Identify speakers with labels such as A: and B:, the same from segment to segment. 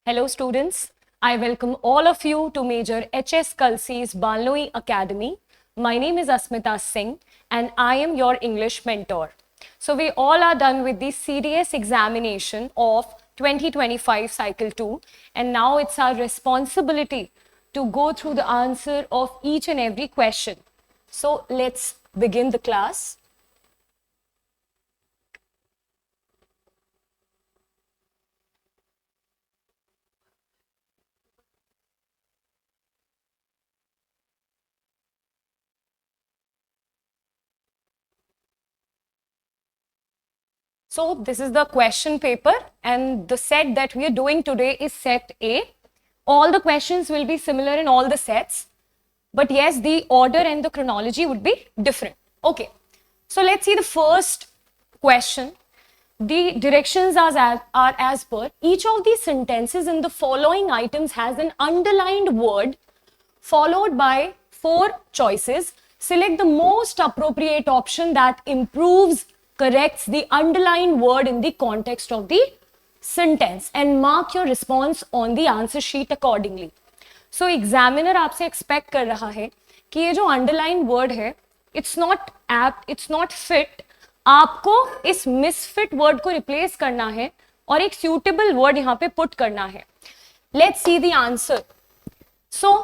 A: Hello students, I welcome all of you to Major HS Kalsi's Balnoi Academy. My name is Asmita Singh and I am your English mentor. So we all are done with the CDS examination of 2025 Cycle 2 and now it's our responsibility to go through the answer of each and every question. So let's begin the class. So this is the question paper and the set that we are doing today is set A. All the questions will be similar in all the sets, but yes, the order and the chronology would be different. Okay, so let's see the first question. The directions are as per each of these sentences in the following items has an underlined word followed by 4 choices. Select the most appropriate option that improves, corrects the underlined word in the context of the sentence and mark your response on the answer sheet accordingly. So examiner आपसे expect कर रहा है कि ये जो underline word है it's not apt, it's not fit, आपको इस मिसफिट वर्ड को रिप्लेस करना है और एक सूटेबल वर्ड यहाँ पे पुट करना है. Let's see the answer. So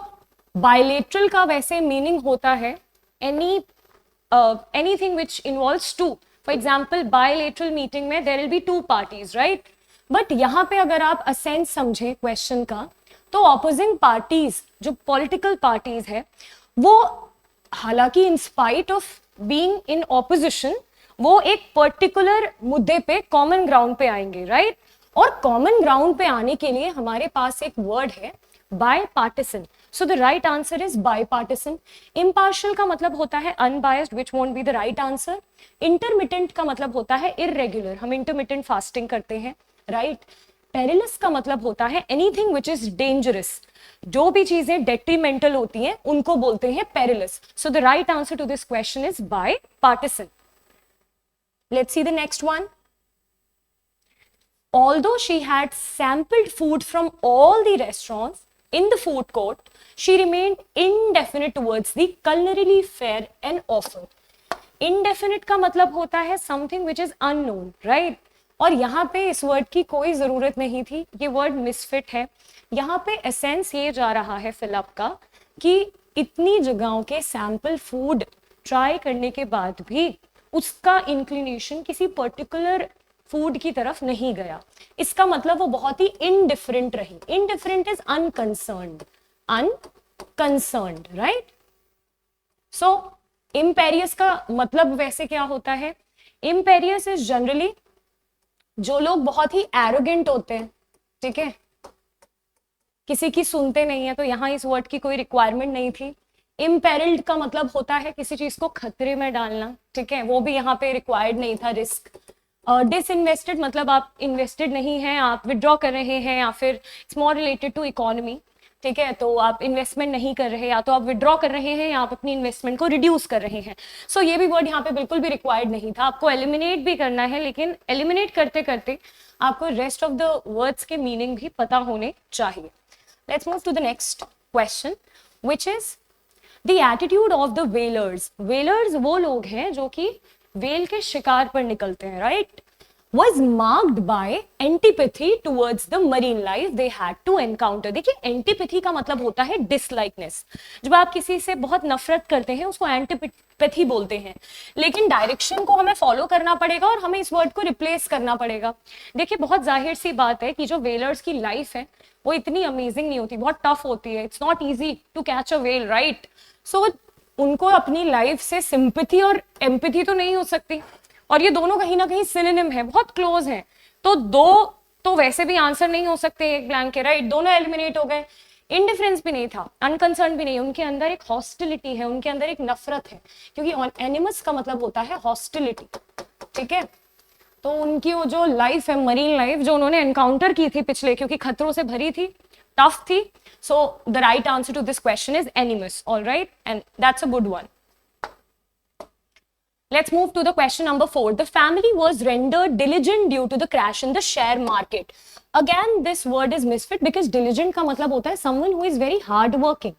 A: bilateral का वैसे मीनिंग होता है anything which involves two. For example bilateral meeting में there will be 2 parties, right? But यहाँ पे अगर आप असेंस समझे क्वेश्चन का तो ऑपोजिंग पार्टीज जो पॉलिटिकल पार्टीज है वो हालांकि in spite of being in opposition वो एक पर्टिकुलर मुद्दे पे कॉमन ग्राउंड पे आएंगे, राइट? और कॉमन ग्राउंड पे आने के लिए हमारे पास एक वर्ड है bipartisan. So the right answer is bipartisan. Impartial का मतलब होता है unbiased, which won't be the right answer. Intermittent का मतलब होता है इररेगुलर, हम इंटरमिटेंट फास्टिंग करते हैं, राइट? पेरिलस का मतलब होता है एनीथिंग विच इज डेंजरस. जो भी चीजें डेट्रीमेंटल होती हैं उनको बोलते हैं perilous. So the right answer to this question is bipartisan. Let's see the next one. Although she had sampled food from all the restaurants in the food court, she remained indefinite towards the culinarily fair and offer. Indefinite का मतलब होता है something which is unknown, right? और यहाँ पे इस word की कोई जरूरत नहीं थी, ये वर्ड मिसफिट है. यहाँ पे एसेंस ये जा रहा है फिलअप का कि इतनी जगहों के सैंपल फूड ट्राई करने के बाद भी उसका इंक्लिनेशन किसी पर्टिकुलर फूड की तरफ नहीं गया. इसका मतलब वो बहुत ही इनडिफरेंट रही. Indifferent is unconcerned, unconcerned, right? So imperious का मतलब वैसे क्या होता है? इम्पेरियस इज जनरली जो लोग बहुत ही एरोगेंट होते हैं, ठीक है, किसी की सुनते नहीं है, तो यहाँ इस वर्ड की कोई रिक्वायरमेंट नहीं थी. इम्पेरिल्ड का मतलब होता है किसी चीज को खतरे में डालना, ठीक है, वो भी यहाँ पे रिक्वायर्ड नहीं था. रिस्क. डिसइन्वेस्टेड मतलब आप इन्वेस्टेड नहीं हैं, आप विड्रॉ कर रहे हैं, या फिर it's more related to economy, ठीक है, तो आप इन्वेस्टमेंट नहीं कर रहे, या तो आप विड्रॉ कर रहे हैं या आप अपनी इन्वेस्टमेंट को रिड्यूस कर रहे हैं. सो ये भी वर्ड यहाँ पे बिल्कुल भी रिक्वायर्ड नहीं था. आपको एलिमिनेट भी करना है, लेकिन एलिमिनेट करते करते आपको रेस्ट ऑफ द वर्ड्स के मीनिंग भी पता होने चाहिए. Let's move to the next question which is The attitude of the whalers. Whalers वो लोग हैं जो कि वेल के शिकार पर निकलते हैं, right? Was marked by antipathy towards the marine life they had to encounter. देखिए antipathy का मतलब होता है dislikeness. जब आप किसी से बहुत नफरत करते हैं उसको antipathy बोलते हैं, लेकिन डायरेक्शन को हमें फॉलो करना पड़ेगा और हमें इस वर्ड को रिप्लेस करना पड़ेगा. देखिए बहुत जाहिर सी बात है कि जो वेलर्स की लाइफ है वो इतनी अमेजिंग नहीं होती, बहुत टफ होती है. It's not easy to catch a well, right? सो उनको अपनी लाइफ से सिंपैथी और एम्पैथी तो नहीं हो सकती, और ये दोनों कहीं ना कहीं सिनोनिम है, बहुत क्लोज है. तो दो तो वैसे भी आंसर नहीं हो सकते एक ब्लैंक के, राइट? दोनों एलिमिनेट हो गए. इंडिफरेंस भी नहीं था, अनकंसर्न भी नहीं. उनके अंदर एक हॉस्टिलिटी है, उनके अंदर एक नफरत है, क्योंकि एनिमस का मतलब होता है हॉस्टिलिटी, ठीक है? तो उनकी वो जो लाइफ है, मरीन लाइफ, जो उन्होंने एनकाउंटर की थी पिछले, क्योंकि खतरों से भरी थी, टफ थी. So the right answer to this question is animus, all right, and that's a good one. Let's move to the question number 4. The family was rendered diligent due to the crash in the share market. Again, this word is misfit because diligent का मतलब होता है someone who is very hard working.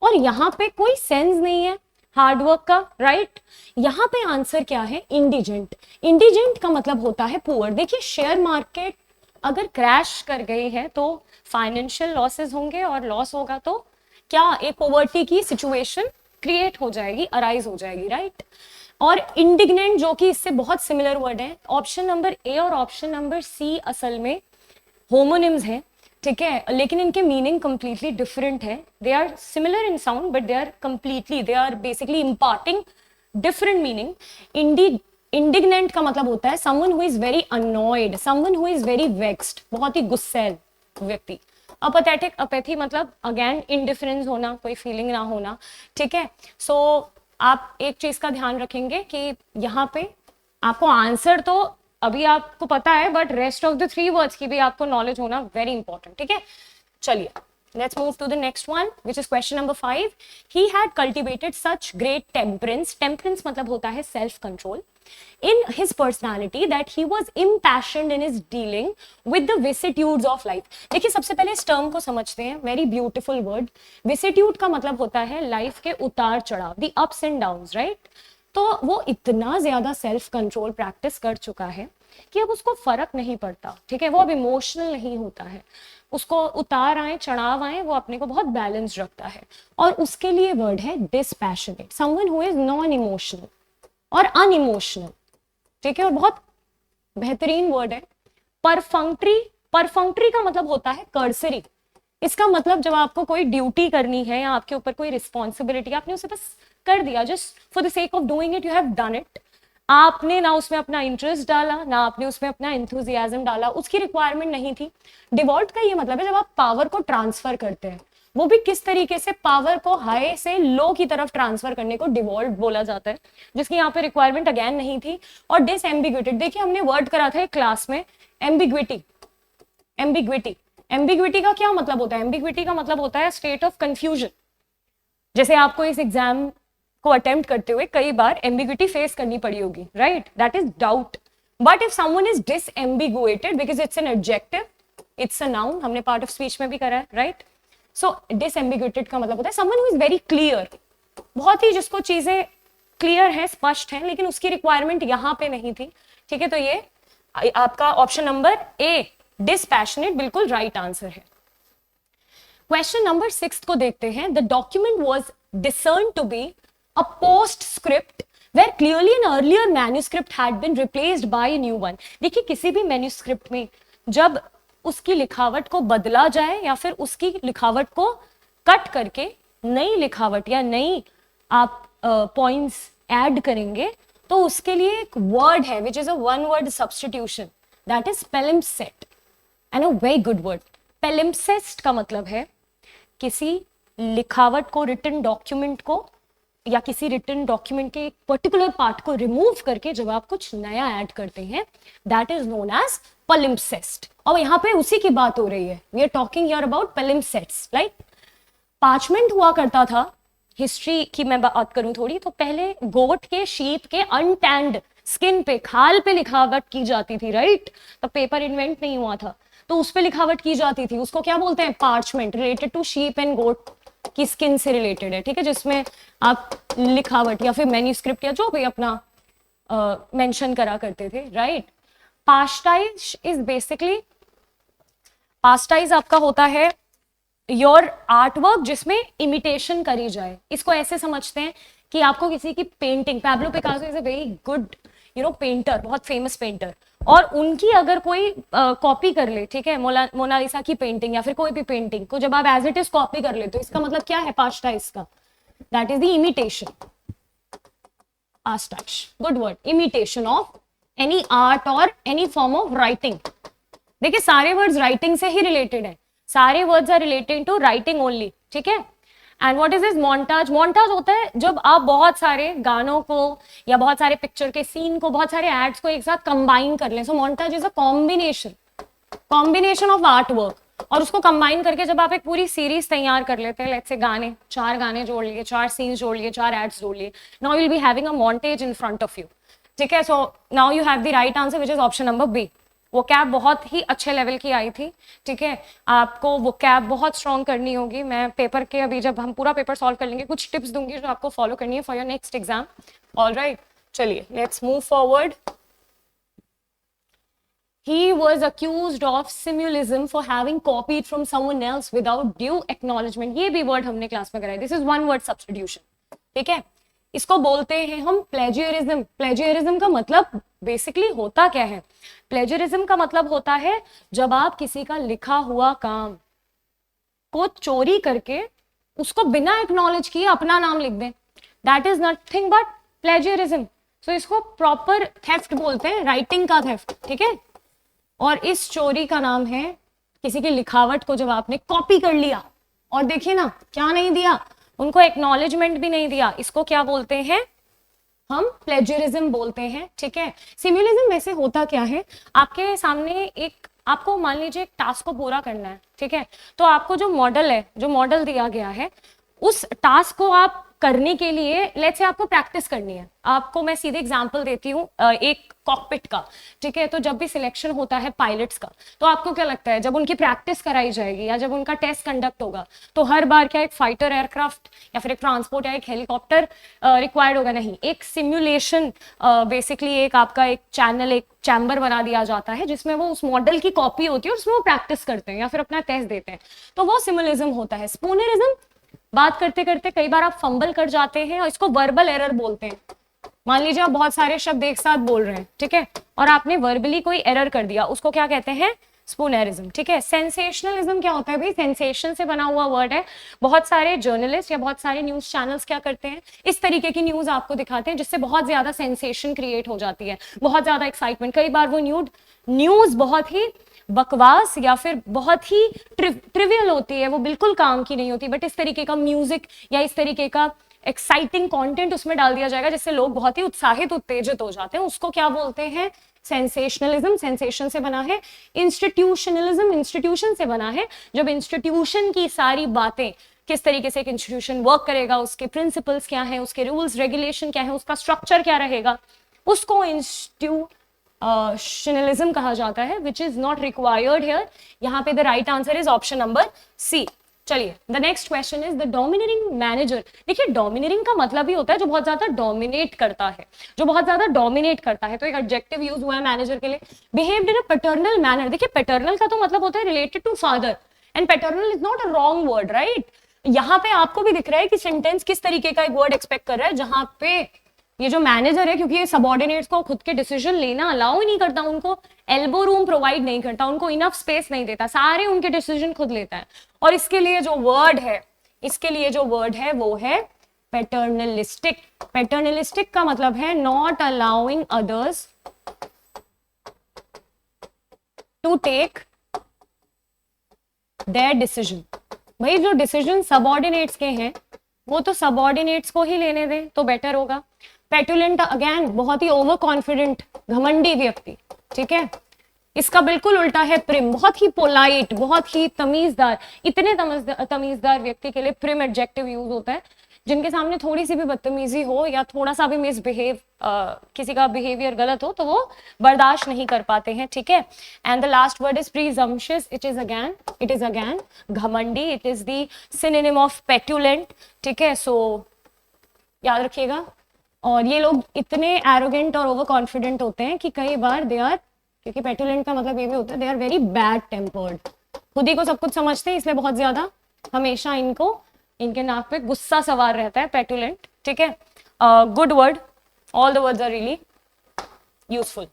A: और यहाँ पे कोई sense नहीं है हार्ड वर्क का, राइट? यहाँ पे आंसर क्या है? इंडिजेंट. इंडिजेंट का मतलब होता है पुअर. देखिए शेयर मार्केट अगर क्रैश कर गई है तो फाइनेंशियल लॉसेस होंगे और लॉस होगा तो क्या एक पॉवर्टी की सिचुएशन क्रिएट हो जाएगी, अराइज हो जाएगी, राइट? और इंडिग्नेंट जो कि इससे बहुत सिमिलर वर्ड है. ऑप्शन नंबर ए और ऑप्शन नंबर सी असल में होमोनिम्स हैं, ठीक है, लेकिन इनके मीनिंग कंप्लीटली डिफरेंट है. They are similar in sound but they are basically imparting different meaning. Indignant का मतलब होता है someone who is very annoyed, someone who is very vexed, बहुत ही गुस्सैल व्यक्ति. अपैथेटिक, अपैथी मतलब अगेन इंडिफरेंस होना, कोई फीलिंग ना होना, ठीक है. सो आप एक चीज का ध्यान रखेंगे कि यहाँ पे आपको आंसर तो अभी आपको पता है but rest of the 3 words की भी आपको नॉलेज होना वेरी इंपॉर्टेंट, ठीक है. चलिए let's move to the next one which is question number 5. He had cultivated such great temperance मतलब होता है self control in his personality that he was impassioned in his dealing with the vicissitudes of life. देखिए सबसे पहले इस term को समझते हैं. Very beautiful word. vicissitude का मतलब होता है लाइफ के उतार चढ़ाव, the ups and downs, right? तो वो इतना ज्यादा सेल्फ कंट्रोल प्रैक्टिस कर चुका है कि अब उसको फर्क नहीं पड़ता, ठीक है. वो अब इमोशनल नहीं होता है, उसको उतार आए चढ़ाव आए वो अपने को बहुत बैलेंस रखता है. और उसके लिए वर्ड है dispassionate, someone who is non emotional और अनइमोशनल, ठीक है. और बहुत बेहतरीन वर्ड है. परफंक्ट्री, परफंक्ट्री का मतलब होता है कर्सरी. इसका मतलब जब आपको कोई ड्यूटी करनी है या आपके ऊपर कोई रिस्पॉन्सिबिलिटी, आपने उसे बस कर दिया, just for the sake of doing it, you have done it. आपने ना उसमें अपना इंटरेस्ट डाला, ना आपने उसमें अपना एंथुजियाज्म डाला, उसकी रिक्वायरमेंट नहीं थी. डिवॉल्ट का ये मतलब है जब आप पावर को ट्रांसफर करते हैं, वो भी किस तरीके से पावर को हाई से लो की तरफ ट्रांसफर करने को डिवॉल्ट बोला जाता है, जिसकी यहाँ पे रिक्वायरमेंट अगेन नहीं थी. और डिसएम्बिग्यूटेड, देखिए हमने वर्ड करा था एक क्लास में, एम्बिग्विटी. एम्बिग्विटी, एम्बिग्विटी का क्या मतलब होता है? एम्बिग्विटी का मतलब होता है स्टेट ऑफ कंफ्यूजन. जैसे आपको इस एग्जाम को अटेम्प्ट करते हुए कई बार एम्बिग्विटी फेस करनी पड़ी होगी, right? That is doubt. But if someone is disambiguated because it's an adjective, it's a noun, हमने पार्ट ऑफ स्पीच में भी करा है, राइट? सो डिसएम्बिगुएटेड का मतलब होता है someone who is very clear, बहुत ही जिसको चीजें क्लियर है, स्पष्ट है, लेकिन उसकी रिक्वायरमेंट यहाँ पे नहीं थी, ठीक है. तो ये आपका ऑप्शन नंबर ए डिस्पैशनेट बिल्कुल राइट आंसर है. क्वेश्चन नंबर 6 को देखते हैं. The document was discerned to be a postscript where clearly an earlier manuscript had been replaced by a new one. देखिए किसी भी मैन्यूस्क्रिप्ट में जब उसकी लिखावट को बदला जाए या फिर उसकी लिखावट को कट करके नई लिखावट या नई आप पॉइंट्स ऐड करेंगे तो उसके लिए एक वर्ड है which is a one word substitution, that is palimpsest and a very good word. palimpsest का मतलब है किसी लिखावट को, रिटन डॉक्यूमेंट को या किसी रिटन डॉक्यूमेंट के एक पर्टिकुलर पार्ट को रिमूव करके जब आप कुछ नया ऐड करते हैं, that is known as palimpsest. और यहाँ पे उसी की बात हो रही है. We are talking here about palimpsests, right? Parchment हुआ करता था, हिस्ट्री की मैं बात करूं थोड़ी, तो पहले गोट के, शीप के अनटैंड स्किन पे, खाल पे लिखावट की जाती थी, राइट? तो पेपर इन्वेंट नहीं हुआ था, तो उस पे लिखावट की जाती थी. उसको क्या बोलते हैं? Parchment. Related to sheep and goat की स्किन से रिलेटेड है, ठीक है, जिसमें आप लिखावट या फिर मैन्यूस्क्रिप्ट या जो भी अपना मेंशन करा करते थे, राइट? पास्टाइज इज बेसिकली, पास्टाइज आपका होता है योर आर्टवर्क जिसमें इमिटेशन करी जाए. इसको ऐसे समझते हैं कि आपको किसी की painting, Pablo Picasso is a very good painter, बहुत फेमस पेंटर, और उनकी अगर कोई कॉपी कर ले, ठीक है, मोनालिसा की पेंटिंग या फिर कोई भी पेंटिंग को जब आप एज इट इज कॉपी कर ले तो इसका मतलब क्या है? पास्टाइज का, that is the imitation. Pastiche, good word. Imitation of any art और एनी फॉर्म ऑफ राइटिंग. देखिए सारे वर्ड्स राइटिंग से ही रिलेटेड है, सारे words are related to writing only, ठीक है. And what is this? Montage. Montage होता है जब आप बहुत सारे गानों को या बहुत सारे पिक्चर के सीन को, बहुत सारे एड्स को एक साथ कंबाइन कर लें. So montage is a combination of art work. और उसको कंबाइन करके जब आप एक पूरी सीरीज तैयार कर लेते हैं, लेट्स से गाने, 4 गाने जोड़ लिए, 4 सीन्स जोड़ लिए, 4 एड्स जोड़ लिए, now you will be having a montage in front of you, ठीक है। So now you have the right answer which is option number B. वो कैब बहुत ही अच्छे लेवल की आई थी, ठीक है। आपको वो कैब बहुत स्ट्रॉन्ग करनी होगी। मैं पेपर के अभी जब हम पूरा पेपर सॉल्व कर लेंगे कुछ टिप्स दूंगी जो आपको फॉलो करनी है for your next exam. Alright, चलिए let's move forward. He was accused of simulism for having copied from someone else without due acknowledgement. ये भी वर्ड हमने क्लास में कराया। This is one word substitution, ठीक है। इसको बोलते हैं हम प्लेजियरिज्म। प्लेजियरिज्म का मतलब बेसिकली होता क्या है? प्लेजियरिज्म का मतलब होता है जब आप किसी का लिखा हुआ काम को चोरी करके उसको बिना एक्नॉलेज किए अपना नाम लिख दें, that is nothing but plagiarism. So इसको प्रॉपर थेफ्ट बोलते हैं, राइटिंग का थेफ्ट, ठीक है। और इस चोरी का नाम है किसी की लिखावट को जब आपने कॉपी कर लिया और देखिए ना क्या नहीं दिया, उनको एक्नॉलेजमेंट भी नहीं दिया, इसको क्या बोलते हैं? हम प्लेजरिज्म बोलते हैं, ठीक है। सिम्युलिज्म वैसे होता क्या है? आपके सामने एक, आपको मान लीजिए एक टास्क को पूरा करना है, ठीक है। तो आपको जो मॉडल है, जो मॉडल दिया गया है, उस टास्क को आप करने के लिए लेट्स से आपको प्रैक्टिस करनी है। आपको मैं सीधे एग्जांपल देती हूँ एक कॉकपिट का, ठीक है। तो जब भी सिलेक्शन होता है पायलट्स का, तो आपको क्या लगता है जब उनकी प्रैक्टिस कराई जाएगी या जब उनका टेस्ट कंडक्ट होगा तो हर बार क्या एक फाइटर एयरक्राफ्ट या फिर एक ट्रांसपोर्ट या एक हेलीकॉप्टर रिक्वायर्ड होगा? नहीं, एक सिम्युलेशन बेसिकली एक आपका एक चैनल, एक चैम्बर बना दिया जाता है जिसमें वो उस मॉडल की कॉपी होती है और उसमें वो प्रैक्टिस करते हैं या फिर अपना टेस्ट देते हैं, तो वो सिम्युलिज्म होता है। स्पूनरिज्म, बात करते करते कई बार आप फंबल कर जाते हैं और इसको वर्बल एरर बोलते हैं। मान लीजिए आप बहुत सारे शब्द एक साथ बोल रहे हैं, ठीक है, और आपने वर्बली कोई एरर कर दिया, उसको क्या कहते हैं? स्पूनरिज्म, ठीक है। सेंसेशनलिज्म क्या होता है भाई? सेंसेशन से बना हुआ वर्ड है। बहुत सारे जर्नलिस्ट या बहुत सारे न्यूज चैनल्स क्या करते हैं? इस तरीके की न्यूज आपको दिखाते हैं जिससे बहुत ज्यादा सेंसेशन क्रिएट हो जाती है, बहुत ज्यादा एक्साइटमेंट। कई बार वो न्यूज बहुत ही बकवास या फिर बहुत ही ट्रिवियल होती है, वो बिल्कुल काम की नहीं होती, बट इस तरीके का म्यूजिक या इस तरीके का एक्साइटिंग कंटेंट उसमें डाल दिया जाएगा जिससे लोग बहुत ही उत्साहित, उत्तेजित हो जाते हैं, उसको क्या बोलते हैं? सेंसेशनलिज्म। सेंसेशन से बना है। इंस्टीट्यूशनलिज्म, इंस्टीट्यूशन से बना है। जब इंस्टीट्यूशन की सारी बातें, किस तरीके से एक इंस्टीट्यूशन वर्क करेगा, उसके प्रिंसिपल्स क्या है, उसके रूल्स रेगुलेशन क्या है, उसका स्ट्रक्चर क्या रहेगा, उसको इंस्टीट्यूशनलिज्म कहा जाता है, which is not required here. यहाँ पे the right answer is option number C. चलिए, the next question is the dominating manager. देखिए, डोमिनेटिंग का मतलब ही होता है जो बहुत ज्यादा डोमिनेट करता है, जो बहुत ज्यादा डोमिनेट करता है। तो एक एडजेक्टिव यूज हुआ है मैनेजर के लिए, behaved in a paternal manner. देखिए, पैटर्नल का तो मतलब होता है related to father, and paternal is not a wrong word, right. यहाँ पे आपको भी दिख रहा है कि सेंटेंस किस तरीके का एक वर्ड एक्सपेक्ट कर रहा है, जहां पे ये जो मैनेजर है, क्योंकि ये सबऑर्डिनेट्स को खुद के डिसीजन लेना अलाउ ही नहीं करता, उनको एल्बो रूम प्रोवाइड नहीं करता, उनको इनफ स्पेस नहीं देता, सारे उनके डिसीजन खुद लेता है। और इसके लिए जो वर्ड है, इसके लिए जो वर्ड है वो है पैटर्नलिस्टिक। पैटर्नलिस्टिक का मतलब है not allowing others to take their decision. भाई, जो डिसीजन सबऑर्डिनेट्स के हैं वो तो सबऑर्डिनेट्स को ही लेने दें तो बेटर होगा। पेटुलेंट, अगेन बहुत ही ओवर कॉन्फिडेंट, घमंडी व्यक्ति, ठीक है। इसका बिल्कुल उल्टा है प्रिम, बहुत ही पोलाइट, बहुत ही तमीजदार। इतने तमीजदार व्यक्ति के लिए प्रिम एडजेक्टिव यूज होता है। जिनके सामने थोड़ी सी भी बदतमीजी हो या थोड़ा सा भी मिसबिहेव, किसी का बिहेवियर गलत हो, तो वो बर्दाश्त नहीं कर पाते हैं, ठीक है। And the last word is presumptuous. It is again घमंडी। It is the synonym of petulant, ठीक है। सो याद रखिएगा। और ये लोग इतने एरोगेंट और ओवर कॉन्फिडेंट होते हैं कि कई बार दे आर, क्योंकि पेटुलेंट का मतलब ये भी होता है they are very bad tempered, खुद ही को सब कुछ समझते हैं, इसलिए बहुत ज्यादा हमेशा इनके नाक पे गुस्सा सवार रहता है, पेटुलेंट, ठीक है। Good word, all the words are really useful.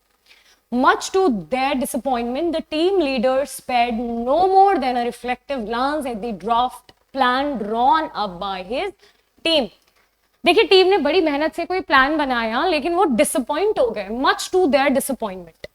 A: Much to their disappointment, the team leader spared no more than a reflective glance at the draft plan drawn up by his team. देखिए, team ने बड़ी मेहनत से कोई plan बनाया लेकिन वो disappoint हो गए। Much to their disappointment.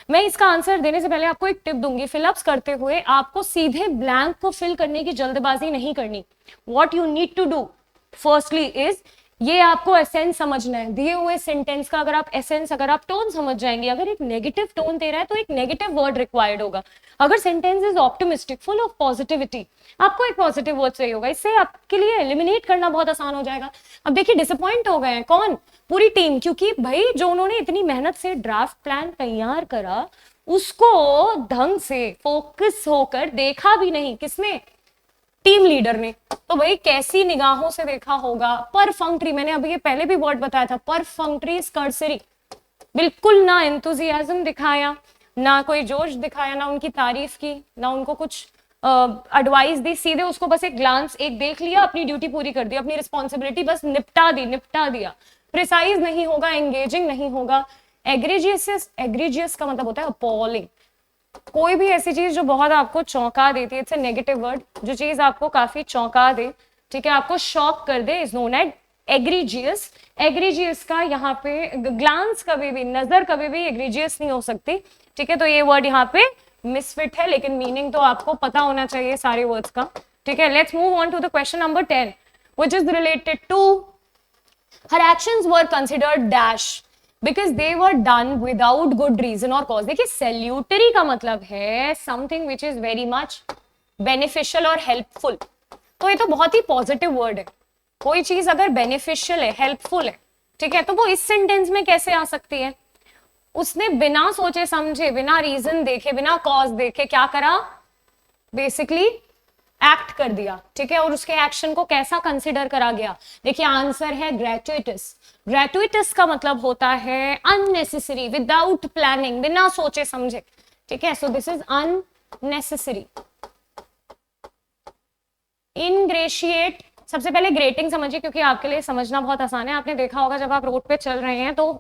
A: मैं इसका आंसर देने से पहले आपको एक टिप दूंगी। फिलअप्स करते हुए आपको सीधे ब्लैंक को फिल करने की जल्दबाजी नहीं करनी। What you need to do firstly is ये आपको एसेंस समझना है दिए हुए सेंटेंस का। अगर आप एसेंस, अगर आप टोन समझ जाएंगे, अगर एक नेगेटिव टोन दे रहा है तो एक नेगेटिव वर्ड रिक्वायर्ड होगा। अगर sentence is optimistic, full of positivity, आपको एक पॉजिटिव वर्ड चाहिए होगा। इससे आपके लिए एलिमिनेट करना बहुत आसान हो जाएगा। अब देखिए डिसअपॉइंट हो गए हैं कौन? पूरी टीम, क्योंकि भाई जो उन्होंने इतनी मेहनत से ड्राफ्ट प्लान तैयार करा उसको ढंग से फोकस होकर देखा भी नहीं। किसने? टीम लीडर ने। तो भाई कैसी निगाहों से देखा होगा। परफंक्ट्री, मैंने अभी ये पहले भी वर्ड बताया था, परफंक्ट्री स्कर्सरी, बिल्कुल ना एंथुजियाज्म दिखाया, ना कोई जोश दिखाया, ना उनकी तारीफ की, ना उनको कुछ एडवाइस दी, सीधे उसको बस एक ग्लांस, एक देख लिया, अपनी ड्यूटी पूरी कर दी, अपनी रिस्पॉन्सिबिलिटी बस निपटा दिया। प्रिसाइज नहीं होगा, एंगेजिंग नहीं होगा। एग्रीजियस का मतलब होता है अपॉलिंग। कोई भी ऐसी चीज जो बहुत आपको चौंका देती है, इट्स अ नेगेटिव वर्ड, जो चीज आपको काफी चौंका दे, ठीक है, आपको शॉक कर दे, is known as egregious. Egregious का यहाँ पे ग्लांस कभी भी, नजर कभी भी एग्रीजियस नहीं हो सकती, ठीक है। तो ये वर्ड यहाँ पे मिसफिट है, लेकिन मीनिंग तो आपको पता होना चाहिए सारे वर्ड्स का, ठीक है। Let's move on to the question number 10 which is related to her actions were considered dash because they were done without good reason और कॉज। देखिए सैल्यूटरी का मतलब है something which is very much beneficial और helpful. तो ये तो बहुत ही पॉजिटिव वर्ड है। कोई चीज अगर बेनिफिशियल है, हेल्पफुल है, ठीक है, तो वो इस सेंटेंस में कैसे आ सकती है? उसने बिना सोचे समझे, बिना रीजन देखे, बिना कॉज देखे क्या करा? बेसिकली एक्ट कर दिया, ठीक है। और उसके एक्शन को कैसा कंसिडर करा गया? देखिए आंसर है ग्रेचुइटस। ग्रेचुइटस का मतलब होता है अननेसेसरी, विदाउट प्लानिंग, बिना सोचे समझे, ठीक है। So this is unnecessary. Ingratiate, सबसे पहले ग्रेटिंग समझिए क्योंकि आपके लिए समझना बहुत आसान है। आपने देखा होगा जब आप रोड पे चल रहे हैं तो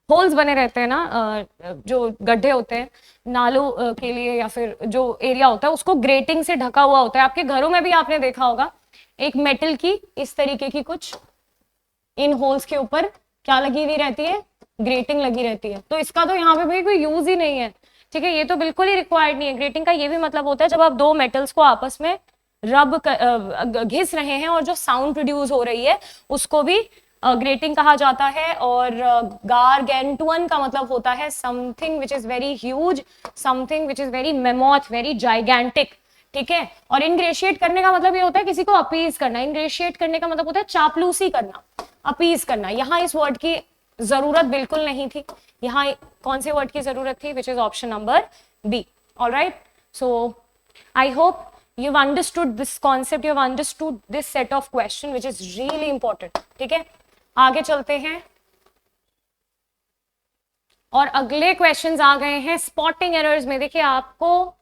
A: होल्स बने रहते हैं ना, जो गड्ढे होते हैं नालों के लिए, या फिर जो एरिया होता है उसको ग्रेटिंग से ढका हुआ होता है। आपके घरों में भी आपने देखा होगा एक मेटल की इस तरीके की कुछ इन होल्स के ऊपर क्या लगी हुई रहती है? ग्रेटिंग लगी रहती है। तो इसका तो यहाँ पे भाई कोई यूज ही नहीं है, ठीक है। ये तो बिल्कुल ही रिक्वायर्ड नहीं है। ग्रेटिंग का ये भी मतलब होता है जब आप दो मेटल्स को आपस में घिस रहे हैं और जो साउंड प्रोड्यूस हो रही है उसको भी ग्रेटिंग कहा जाता है। और गारगेंटुअन का मतलब होता है something which is very huge, something which is very mammoth, very gigantic, ठीक है। और इनग्रेशिएट करने का मतलब ये होता है किसी को अपीज करना। इनग्रेशिएट करने का मतलब होता है चापलूसी करना, अपीज करना। यहाँ इस वर्ड की जरूरत बिल्कुल नहीं थी। यहाँ कौन से वर्ड की जरूरत थी? Which is option number B. All, सो so I you've understood this concept, you've understood this set of question which is really important, ठीक है। आगे चलते हैं और अगले क्वेश्चंस आ गए हैं स्पॉटिंग एरर्स में। देखिए आपको,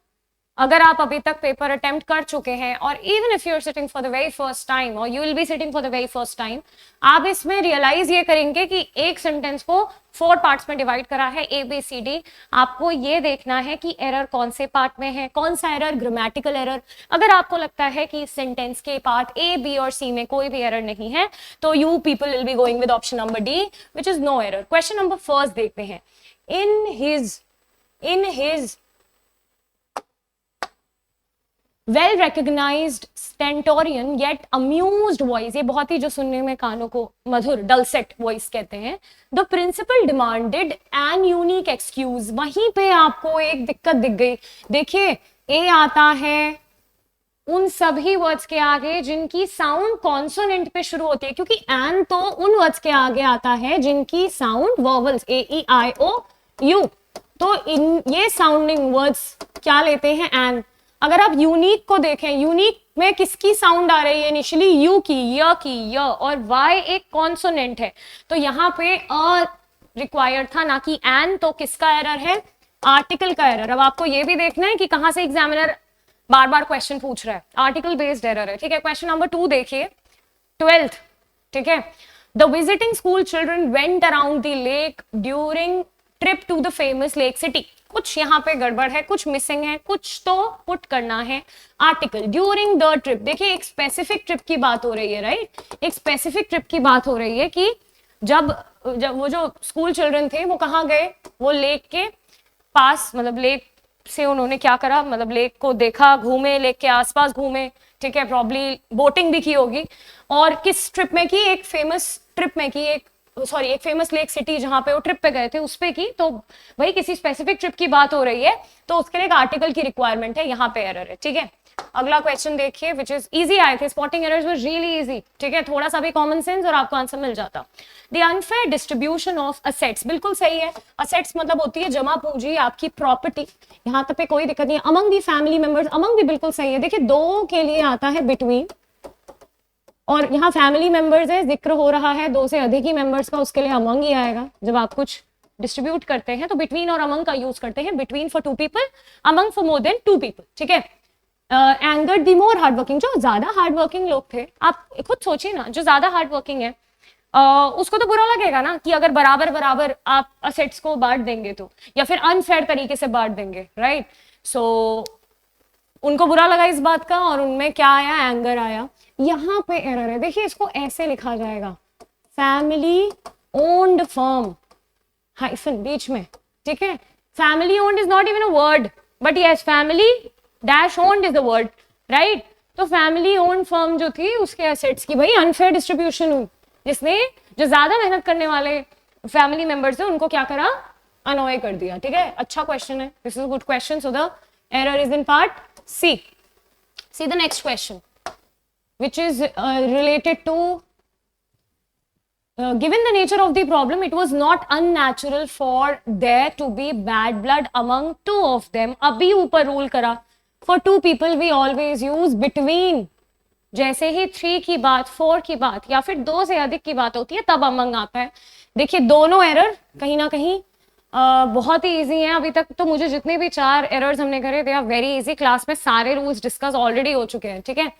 A: अगर आप अभी तक पेपर अटेम्प्ट कर चुके हैं और even if you are sitting for the very first time और you will be sitting for the very first time, आप इसमें रियलाइज ये करेंगे कि एक सेंटेंस को 4 पार्ट्स में डिवाइड करा है, ABCD। आपको ये देखना है कि एरर कौन से पार्ट में है, कौन सा एरर ग्रामेटिकल एरर। अगर आपको लगता है कि सेंटेंस के पार्ट A, B और C में कोई भी एरर नहीं है तो you people will be going with option number D which is no error. Question number first देखते हैं। in his well recognized stentorian yet amused voice, ये बहुत ही जो सुनने में कानों को मधुर डलसेट वॉइस कहते हैं, the principal demanded an unique excuse। वहीं पे आपको एक दिक्कत दिख गई। देखिए ए आता है उन सभी वर्ड्स के आगे जिनकी साउंड कॉन्सोनेंट पे शुरू होती है, क्योंकि एन तो उन वर्ड्स के आगे आता है जिनकी साउंड वॉवल्स AEIOU। तो इन ये साउंडिंग वर्ड्स क्या लेते हैं? एन। अगर आप यूनिक को देखें, यूनिक में किसकी साउंड आ रही है? इनिशियली यू की, य की, य, और वाई एक कॉन्सोनेंट है तो यहाँ पे अ रिक्वायर्ड था ना कि एन। तो किसका एरर है? आर्टिकल का एरर। अब आपको ये भी देखना है कि कहां से एग्जामिनर बार बार क्वेश्चन पूछ रहा है। आर्टिकल बेस्ड एरर है, ठीक है। क्वेश्चन नंबर 2 देखिए, 12th, ठीक है। The visiting school children went around the lake during trip to the famous lake city. कुछ यहाँ पे गड़बड़ है, कुछ मिसिंग है, कुछ तो पुट करना है। आर्टिकल ड्यूरिंग द ट्रिप, देखिए एक स्पेसिफिक ट्रिप की बात हो रही है, राइट। एक स्पेसिफिक ट्रिप की बात हो रही है कि जब वो जो स्कूल चिल्ड्रन थे वो कहाँ गए? वो लेक के पास, मतलब लेक से उन्होंने क्या करा, मतलब लेक को देखा, घूमे, लेक के आसपास घूमे, ठीक है, प्रॉब्ली बोटिंग भी की होगी। और किस ट्रिप में की, एक फेमस ट्रिप में की, एक फेमस लेक सिटी जहां पे वो ट्रिप पे गए थे उस पे की। तो भाई किसी स्पेसिफिक ट्रिप की बात हो रही है तो उसके लिए एक आर्टिकल की रिक्वायरमेंट है, यहाँ पे एरर है, ठीक है। अगला क्वेश्चन देखिए, विच इज इजी आए थे, spotting errors were really easy, ठीक है, थोड़ा सा भी कॉमन सेंस और आपको आंसर मिल जाता। The unfair distribution of assets, बिल्कुल सही है। असेट्स मतलब होती है जमा पूंजी, आपकी प्रॉपर्टी, यहाँ तक पे कोई दिक्कत नहीं है। Among the family members, among भी बिल्कुल सही है। देखिए दो के लिए आता है बिटवीन, और यहाँ फैमिली मेंबर्स है, जिक्र हो रहा है दो से अधिक ही मेंबर्स का, उसके लिए अमंग ही आएगा। जब आप कुछ डिस्ट्रीब्यूट करते हैं तो बिटवीन और अमंग का यूज करते हैं, between for 2 people, among for more than 2 people, ठीक है। एंगर दी मोर हार्ड वर्किंग, जो ज्यादा हार्ड वर्किंग लोग थे, आप खुद सोचिए ना, जो ज्यादा हार्ड वर्किंग है उसको तो बुरा लगेगा ना कि अगर बराबर बराबर आप असेट्स को बांट देंगे तो, या फिर अनफेयर तरीके से बांट देंगे, राइट। सो उनको बुरा लगा इस बात का और उनमें क्या आया, एंगर आया। यहाँ पे एरर है, देखिए इसको ऐसे लिखा जाएगा, फैमिली ओन्ड फर्म, हाइफन बीच में, ठीक है। Family owned is not even a word, but yes family dash owned is the word, right. तो फैमिली ओन्ड फर्म जो थी उसके एसेट्स की भाई अनफेयर डिस्ट्रीब्यूशन हुई, जिसने जो ज्यादा मेहनत करने वाले फैमिली मेंबर्स है उनको क्या करा, अनॉय कर दिया, ठीक है। अच्छा क्वेश्चन है, this is a good question, so the error is in part C. See the next question which is related to given the nature of the problem, it was not unnatural for there to be bad blood among two of them. अभी ऊपर rule करा, for 2 people we always use between, जैसे ही 3 की बात, 4 की बात या फिर 2 से अधिक की बात होती है तब अमंग आता है। देखिए दोनों एरर कहीं ना कहीं बहुत ही इजी है। अभी तक तो मुझे जितने भी 4 एरर्स हमने करे they are very easy, class में सारे रूल्स डिस्कस ऑलरेडी हो चुके हैं, ठीक है।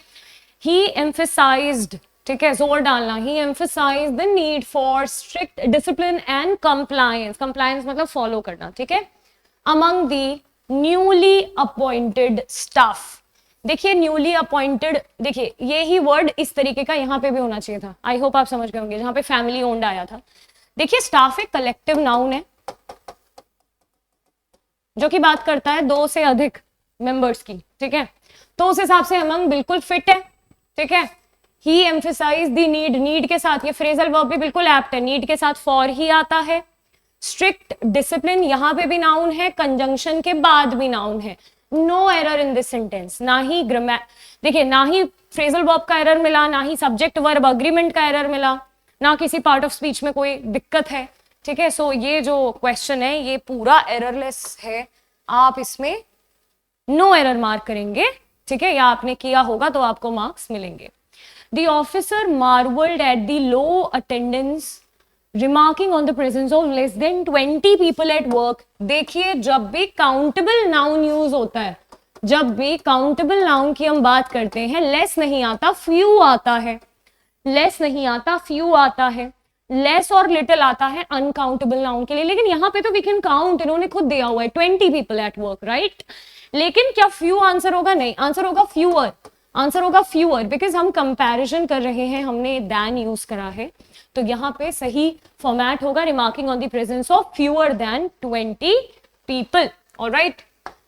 A: He emphasized, ठीक है, जोर डालना, he emphasized the need for strict discipline and compliance, compliance मतलब फॉलो करना, ठीक है, among the newly appointed staff। देखिए न्यूली अपॉइंटेड, देखिए ये ही वर्ड इस तरीके का यहाँ पे भी होना चाहिए था, आई होप आप समझ गए होंगे, जहां पे फैमिली ओन्ड आया था। देखिए स्टाफ एक कलेक्टिव नाउन है जो कि बात करता है 2 से अधिक मेंबर्स की, ठीक है। तो उस हिसाब से अमंग बिल्कुल फिट है, ठीक है। ही एम्फेसाइज दी नीड, नीड के साथ ये फ्रेजल वर्ब भी बिल्कुल एप्ट है, नीड के साथ फॉर ही आता है। स्ट्रिक्ट डिसिप्लिन यहाँ पे भी नाउन है, कंजंक्शन के बाद भी नाउन है। No error in this sentence, ना ही देखिए ना ही फ्रेजल वर्ब का एरर मिला, ना ही सब्जेक्ट वर्ब अग्रीमेंट का एरर मिला, ना किसी पार्ट ऑफ स्पीच में कोई दिक्कत है, ठीक है। सो ये जो क्वेश्चन है ये पूरा एररलेस है, आप इसमें नो एरर मार्क करेंगे, ठीक है, या आपने किया होगा तो आपको मार्क्स मिलेंगे। The officer marveled at the low attendance, remarking on the presence of less than 20 people at work। देखिए जब भी काउंटेबल नाउन यूज होता है, जब भी काउंटेबल नाउन की हम बात करते हैं, लेस नहीं आता फ्यू आता है, लेस नहीं आता फ्यू आता है, लेस और लिटिल आता है अनकाउंटेबल नाउन के लिए। लेकिन यहाँ पे तो वी कैन काउंट, इन्होंने खुद दिया हुआ है 20 पीपल एट वर्क, राइट। लेकिन क्या फ्यू आंसर होगा, नहीं, आंसर होगा फ्यूअर, आंसर होगा फ्यूअर, बिकॉज हम कंपैरिजन कर रहे हैं, हमने दैन यूज करा है, तो यहाँ पे सही फॉर्मेट होगा remarking on the presence of fewer than 20 people. Alright,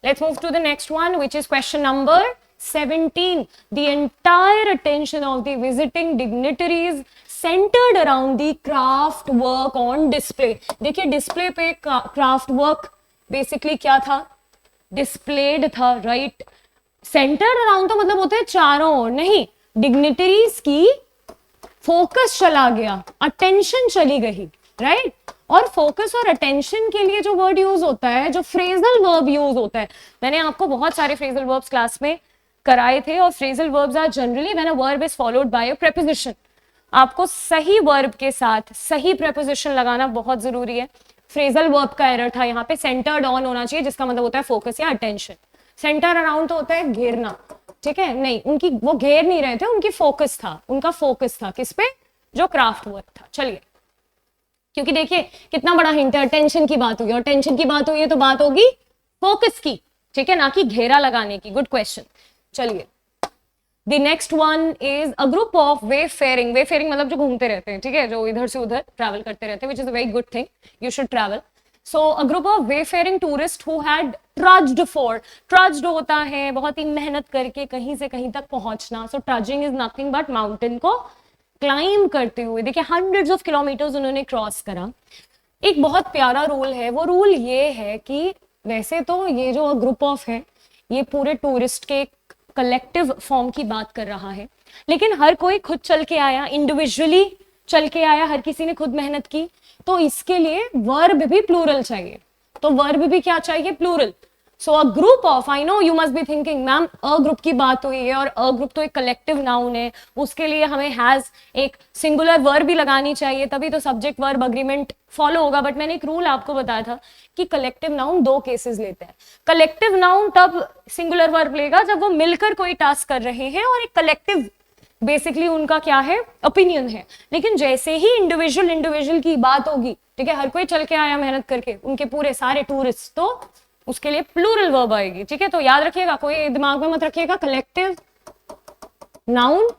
A: let's move to the next one which is question number 17। The entire attention of the visiting dignitaries centred around the craft work on display. देखिए display पे craft work basically क्या था, displayed था, right. Centred around तो मतलब होते हैं चारों ओर, नहीं, डिग्निटरीज की फोकस चला गया, अटेंशन चली गई, राइट। और फोकस और अटेंशन के लिए जो वर्ड यूज होता है, जो फ्रेजल वर्ब यूज होता है, मैंने आपको बहुत सारे फ्रेजल वर्ब्स क्लास में कराए थे, और phrasal verbs are generally when a verb is followed by a preposition. आपको सही वर्ब के साथ सही प्रीपोजिशन लगाना बहुत जरूरी है। फ्रेजल वर्ब का एरर था यहाँ पे, सेंटर्ड ऑन होना चाहिए जिसका मतलब होता है फोकस या अटेंशन। सेंटर अराउंड तो होता है घेरना, ठीक है, नहीं, उनकी वो घेर नहीं रहे थे, उनकी फोकस था, उनका फोकस था किस पे, जो क्राफ्ट वर्क था। चलिए, क्योंकि देखिए कितना बड़ा हिंट है, अटेंशन की बात हुई, और टेंशन की बात हुई है तो बात होगी फोकस की, ठीक है, ना कि घेरा लगाने की। Good question. चलिए, the next one is a group of wayfaring, wayfaring मतलब जो घूमते रहते हैं, ठीक है, जो इधर से उधर ट्रैवल करते रहते हैं, which is a very good thing, you should travel. So a group of wayfaring tourist who had trudged for, trudged होता है बहुत ही मेहनत करके कहीं से कहीं तक पहुंचना, so trudging is nothing but mountain को क्लाइम करते हुए, देखिए हंड्रेड्स ऑफ किलोमीटर्स उन्होंने क्रॉस करा। एक बहुत प्यारा रूल है, वो रूल ये है कि वैसे तो ये जो ग्रुप ऑफ है ये पूरे टूरिस्ट के कलेक्टिव फॉर्म की बात कर रहा है, लेकिन हर कोई खुद चल के आया, इंडिविजुअली चल के आया, हर किसी ने खुद मेहनत की, तो इसके लिए वर्ब भी प्लूरल चाहिए। तो वर्ब भी क्या चाहिए? Plural. So a group of, I know you must be thinking ma'am a group की बात हुई है और अ ग्रुप तो एक कलेक्टिव नाउन है, उसके लिए हमें हैज एक सिंगुलर वर्ब भी लगानी चाहिए, तभी तो सब्जेक्ट वर्ब अग्रीमेंट फॉलो होगा। बट मैंने एक रूल आपको बताया था कि कलेक्टिव नाउन दो केसेस लेते हैं। कलेक्टिव नाउन तब सिंगुलर वर्ब लेगा जब वो मिलकर कोई टास्क कर रहे हैं और एक कलेक्टिव बेसिकली उनका क्या है? ओपिनियन है। लेकिन जैसे ही इंडिविजुअल की बात होगी, ठीक है, हर कोई चल के आया मेहनत करके, उनके पूरे सारे टूरिस्ट, तो उसके लिए प्लूरल वर्ब आएगी। ठीक है, तो याद रखिएगा, कोई दिमाग में मत रखिएगा, कलेक्टिव नाउन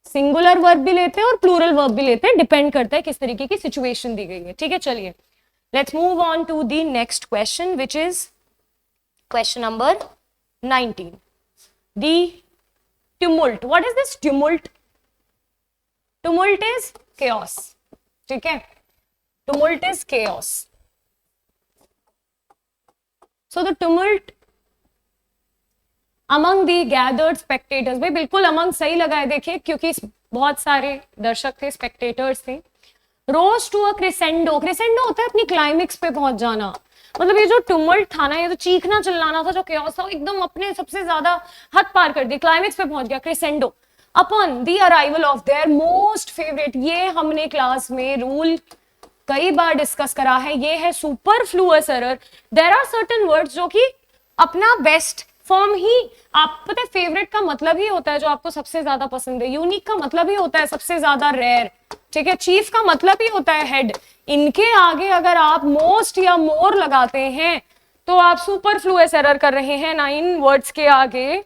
A: सिंगुलर वर्ब भी लेते हैं और प्लूरल वर्ब भी लेते हैं, डिपेंड करता है किस तरीके की सिचुएशन दी गई है। ठीक है, चलिए let's move on to the next question which is question number 19। The tumult. What is this tumult? Tumult is chaos. ठीक है, tumult is chaos. So the tumult among the gathered spectators, भाई बिल्कुल among सही लगा है, देखिए क्योंकि बहुत सारे दर्शक थे, स्पेक्टेटर्स थे। rose to a crescendo, crescendo होता है अपनी क्लाइमेक्स पे पहुंच जाना, मतलब ये जो टुमल्ट था ना, ये जो चीखना चिल्लाना था, जो chaos था, एकदम अपने सबसे ज्यादा हद पार कर दी, क्लाइमेक्स पे पहुंच गया, crescendo upon the arrival of their most favourite. ये हमने क्लास में रूल कई बार डिस्कस करा है, ये है superfluous error. There are certain words जो कि अपना बेस्ट फॉर्म ही, आप पता है फेवरेट का मतलब ही होता है जो आपको सबसे ज्यादा पसंद है, यूनिक का मतलब ही होता है सबसे ज्यादा रेयर, ठीक है, चीफ का मतलब ही होता है हेड। इनके आगे अगर आप मोस्ट या मोर लगाते हैं तो आप सुपरफ्लुअस एरर कर रहे हैं। ना इन वर्ड्स के आगे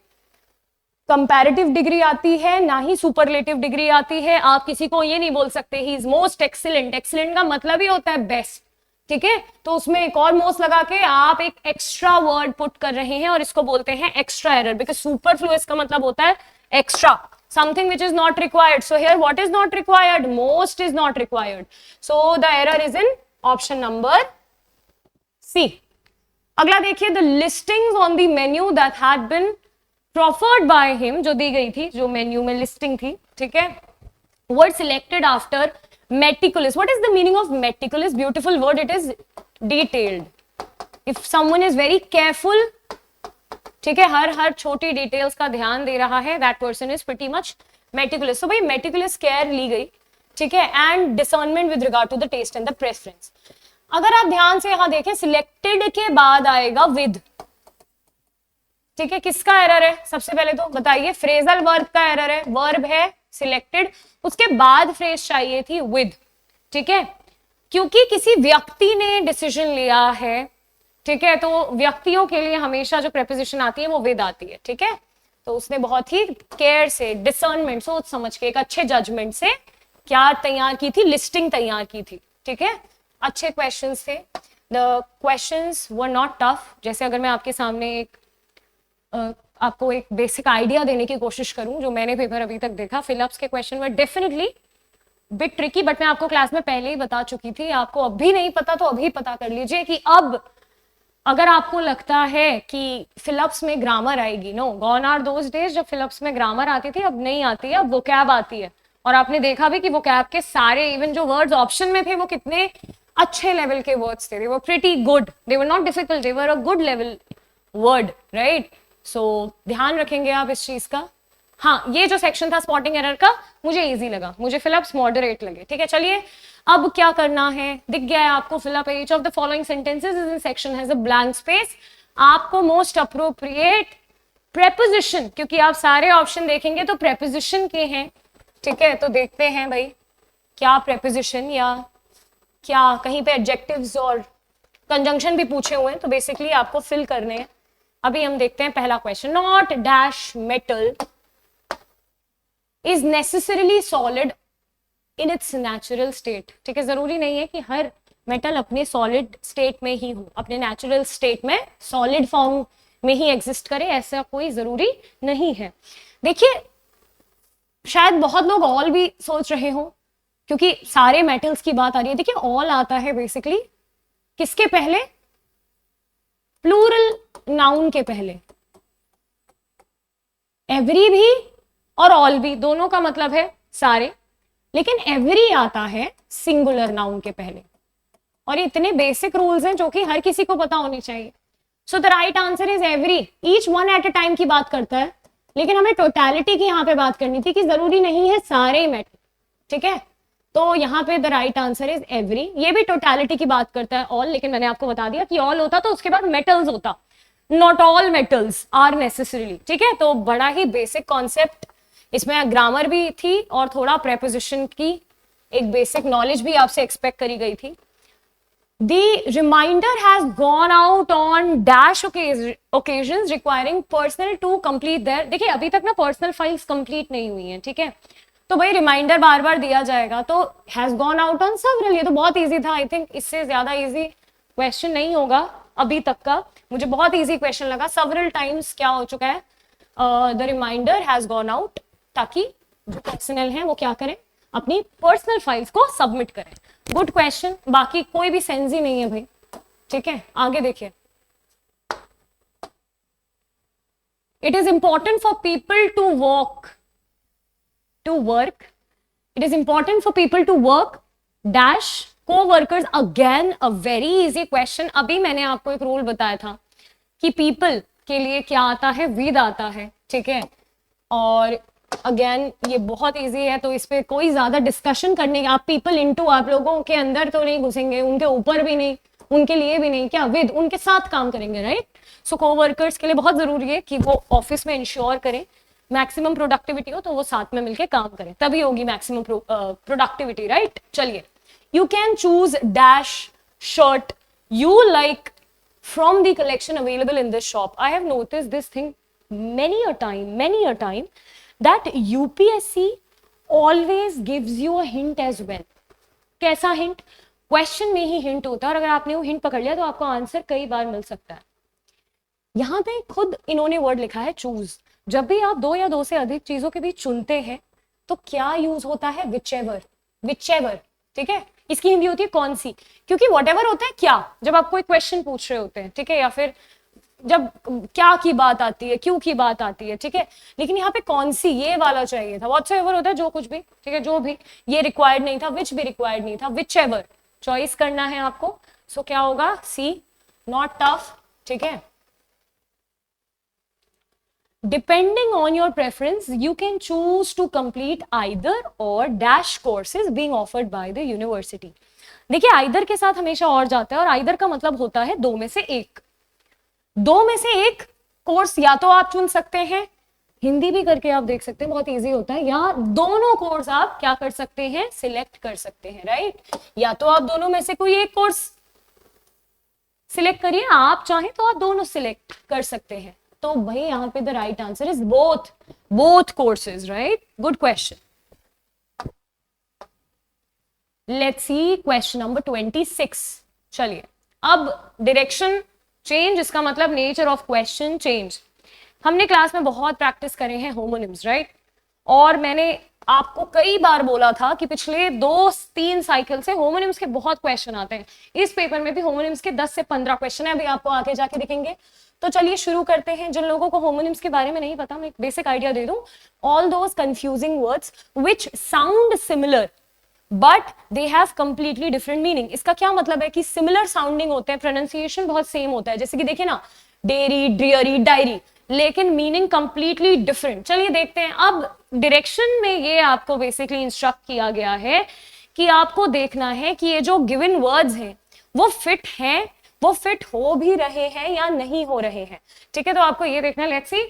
A: कंपैरेटिव डिग्री आती है, ना ही सुपरलेटिव डिग्री आती है। आप किसी को ये नहीं बोल सकते he is most excellent, excellent का मतलब ही होता है बेस्ट, ठीक है, तो उसमें एक और मोस्ट लगा के आप एक एक्स्ट्रा वर्ड पुट कर रहे हैं और इसको बोलते हैं एक्स्ट्रा एरर, बिकॉज सुपरफ्लुअस का मतलब होता है extra, something which is not required. So here what is not required? Most is not required. So the error is in option number C. अगला देखिए, the listings on the menu that had been proffered by him, जो दी गई थी, जो menu में listing थी, ठीक है, were selected after meticulous. What is the meaning of meticulous? Beautiful word, it is detailed. If someone is very careful, ठीक है, हर छोटी डिटेल्स का ध्यान दे रहा है, that person is pretty much meticulous. तो भाई मेटिकुलस केयर ली गई, ठीक है, and discernment with regard to the taste and the preference. अगर आप ध्यान से यहां देखें, सिलेक्टेड के बाद आएगा विद, ठीक है, किसका एरर है? सबसे पहले तो बताइए, फ्रेजल वर्ब का एरर है, वर्ब है सिलेक्टेड, उसके बाद फ्रेज चाहिए थी विद, ठीक है, क्योंकि किसी व्यक्ति ने डिसीजन लिया है, ठीक है, तो व्यक्तियों के लिए हमेशा जो प्रेपोजिशन आती है वो विद आती है, ठीक है, तो उसने बहुत ही केयर से, डिसर्नमेंट, सोच समझ के, एक अच्छे जजमेंट से क्या तैयार की थी? लिस्टिंग तैयार की थी, ठीक है, अच्छे क्वेश्चंस थे। The questions were not tough. जैसे अगर मैं आपके सामने एक आपको एक बेसिक आइडिया देने की कोशिश करूं, जो मैंने पेपर अभी तक देखा, फिलअप्स के question were definitely bit tricky, but मैं आपको क्लास में पहले ही बता चुकी थी, आपको अभी नहीं पता तो अभी पता कर लीजिए कि अब अगर आपको लगता है कि फिलअप्स में ग्रामर आएगी, no, gone are those days जब फिलअप्स में ग्रामर आती थी, अब नहीं आती है, अब वोकैब आती है। और आपने देखा भी कि वोकैब के सारे, इवन जो वर्ड्स ऑप्शन में थे, वो कितने अच्छे लेवल के वर्ड्स थे, they were pretty good, they were not difficult, they were a good level word, right. So ध्यान रखेंगे आप इस चीज का। हाँ, ये जो सेक्शन था स्पॉटिंग एरर का, मुझे इजी लगा, मुझे फिलअप्स मॉडरेट लगे, ठीक है। चलिए अब क्या करना है, दिख गया है आपको fill up, H of the following sentences in section has a blank space. आपको मोस्ट अप्रोप्रिएट प्रेपोजिशन, क्योंकि आप सारे ऑप्शन देखेंगे तो प्रेपोजिशन के हैं, ठीक है, तो देखते हैं भाई क्या प्रेपोजिशन या क्या कहीं पे एडजेक्टिव्स और कंजंक्शन भी पूछे हुए हैं, तो बेसिकली आपको फिल करने हैं। अभी हम देखते हैं पहला question, not dash metal is necessarily solid in its natural state, ठीक है, जरूरी नहीं है कि हर मेटल अपने सॉलिड स्टेट में ही हो, अपने नेचुरल स्टेट में सॉलिड फॉर्म में ही एग्जिस्ट करे, ऐसा कोई जरूरी नहीं है। देखिए शायद बहुत लोग ऑल भी सोच रहे हो, क्योंकि सारे मेटल्स की बात आ रही है। देखिए ऑल आता है बेसिकली किसके पहले, प्लूरल नाउन के पहले। एवरी भी और ऑल भी दोनों का मतलब है सारे, लेकिन एवरी आता है सिंगुलर नाउन के पहले। और इतने बेसिक रूल्स हैं जो कि हर किसी को पता होने चाहिए। सो the right answer is every. Each one at a time की बात करता है, लेकिन हमें टोटलिटी की यहाँ पे बात करनी थी कि जरूरी नहीं है सारे मेटल, ठीक है। तो यहाँ पे the right answer is every. ये भी टोटलिटी की बात करता है ऑल, लेकिन मैंने आपको बता दिया कि ऑल होता तो उसके बाद मेटल्स होता, not all metals are necessarily, ठीक है। तो बड़ा ही बेसिक कॉन्सेप्ट, इसमें ग्रामर भी थी और थोड़ा प्रेपोजिशन की एक बेसिक नॉलेज भी आपसे एक्सपेक्ट करी गई थी। The reminder has gone out on dash occasions requiring personnel to complete their, देखिए अभी तक ना पर्सनल फाइल्स कंप्लीट नहीं हुई हैं, ठीक है। तो भाई रिमाइंडर बार बार दिया जाएगा, तो has gone out on several, ये तो बहुत इजी था। आई थिंक इससे ज्यादा इजी क्वेश्चन नहीं होगा अभी तक का, मुझे बहुत इजी क्वेश्चन लगा। सेवरल टाइम्स क्या हो चुका है, the reminder has gone out, ताकि जो पर्सनल है वो क्या करें, अपनी पर्सनल फाइल्स को सबमिट करें। गुड क्वेश्चन, बाकी कोई भी सेंस ही नहीं है भाई, ठीक है। आगे देखिए, it is important for people to work, it is important for people to work dash co-workers. Again a very easy question. अभी मैंने आपको एक रूल बताया था कि पीपल के लिए क्या आता है, विद आता है, ठीक है। और अगेन ये बहुत इजी है, तो इस पे कोई ज्यादा डिस्कशन करने, आप पीपल इनटू आप लोगों के अंदर तो नहीं घुसेंगे, उनके ऊपर भी नहीं, उनके लिए भी नहीं, क्या विद उनके साथ काम करेंगे, राइट। सो को-वर्कर्स के लिए बहुत जरूरी है कि वो ऑफिस में इंश्योर करें मैक्सिमम प्रोडक्टिविटी हो, तो वो साथ में मिलकर काम करें, तभी होगी मैक्सिमम प्रोडक्टिविटी, राइट। चलिए, you can choose dash shirt you like from the collection available in this shop. I have noticed this thing many a time that UPSC always gives you a hint as well. कैसा hint, question में ही hint होता है, और अगर आपने वो hint पकड़ लिया तो आपको आंसर कई बार मिल सकता है। यहाँ पे खुद इन्होंने वर्ड लिखा है चूज। जब भी आप दो या दो से अधिक चीजों के बीच चुनते हैं तो क्या यूज होता है, विचेवर, ठीक है। इसकी हिंदी होती है कौन सी, क्योंकि व्हाटएवर होता है क्या, जब आप कोई क्वेश्चन पूछ रहे होते हैं, ठीक है, या फिर जब क्या की बात आती है, क्यों की बात आती है, ठीक है। लेकिन यहाँ पे कौन सी, ये वाला चाहिए था। व्हाटएवर होता है जो कुछ भी, ठीक है, जो भी। ये रिक्वायर्ड नहीं था, विच भी रिक्वायर्ड नहीं था, विचएवर चॉइस करना है आपको। सो क्या होगा, सी, नॉट टफ, ठीक है। Depending on your preference, you can choose to complete either or dash courses being offered by the university. देखिए either के साथ हमेशा और जाता है, और either का मतलब होता है दो में से एक। दो में से एक कोर्स या तो आप चुन सकते हैं, हिंदी भी करके आप देख सकते हैं, बहुत इजी होता है, या दोनों कोर्स आप क्या कर सकते हैं, सिलेक्ट कर सकते हैं, राइट। या तो आप दोनों में से कोई एक कोर्स सिलेक्ट करिए, आप चाहें तो आप दोनों सिलेक्ट कर सकते हैं। तो भाई यहाँ पे the right answer is both courses, right. Good question. Let's see question number 26। चलिए, अब डायरेक्शन चेंज, इसका मतलब नेचर ऑफ क्वेश्चन चेंज। हमने क्लास में बहुत प्रैक्टिस करे हैं होमोनिम्स, राइट। और मैंने आपको कई बार बोला था कि पिछले 2-3 साइकिल से होमोनिम्स के बहुत क्वेश्चन आते हैं। इस पेपर में भी होमोनिम्स के 10 से 15 क्वेश्चन है, अभी आपको आगे जाके दिखेंगे। तो चलिए शुरू करते हैं। जिन लोगों को होमोनिम्स के बारे में नहीं पता, मैं एक बेसिक आइडिया दे दूं। All those confusing words which sound similar but they have completely different meaning. इसका क्या मतलब है कि सिमिलर साउंडिंग होते हैं, प्रोनाउंसिएशन बहुत सेम होता है, जैसे कि देखिए ना, डेरी, ड्रियरी, डायरी, लेकिन मीनिंग कंप्लीटली डिफरेंट। चलिए देखते हैं। अब डायरेक्शन में ये आपको बेसिकली इंस्ट्रक्ट किया गया है कि आपको देखना है कि ये जो गिवन वर्ड्स हैं वो फिट हैं, वो फिट हो भी रहे हैं या नहीं हो रहे हैं, ठीक है। तो आपको ये देखना है, let's C,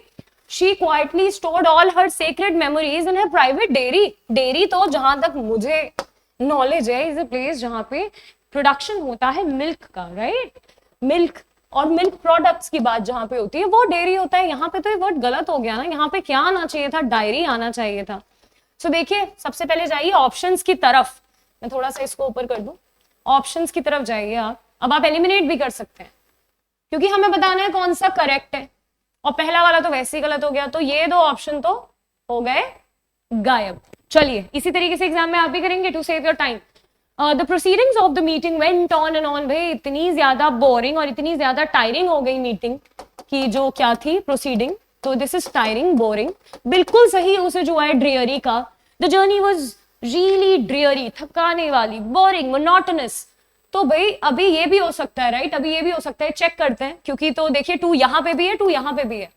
A: she quietly stored all her sacred memories in her private dairy. Dairy तो जहां तक मुझे नॉलेज है इज अ प्लेस जहां पे प्रोडक्शन होता है मिल्क का, राइट। मिल्क और मिल्क प्रोडक्ट्स की बात जहां पे होती है वो डेयरी होता है। यहाँ पे तो ये वर्ड गलत हो गया ना, यहाँ पे क्या आना चाहिए था, डायरी आना चाहिए था। सो देखिए, सबसे पहले जाइए ऑप्शंस की तरफ। मैं थोड़ा सा इसको ऊपर कर दूं। ऑप्शंस की तरफ जाइए आप। अब आप एलिमिनेट भी कर सकते हैं क्योंकि हमें बताना है कौन सा करेक्ट है, और पहला वाला तो वैसे ही गलत हो गया, तो ये दो ऑप्शन तो हो गए गायब। चलिए इसी तरीके से एग्जाम में आप भी करेंगे to save your time. The proceedings of the meeting went on and on. भाई इतनी ज्यादा बोरिंग और इतनी ज्यादा टायरिंग हो गई मीटिंग की जो क्या थी प्रोसीडिंग, तो दिस इज टायरिंग, बोरिंग, बिल्कुल सही उसे जो है ड्रियरी का। The journey was really dreary, थकाने वाली, बोरिंग, मोनोटोनस। तो भाई अभी ये भी हो सकता है, राइट, अभी ये भी हो सकता है, चेक करते हैं, क्योंकि तो देखिए 2 यहाँ पे भी है, 2 यहाँ पे भी है।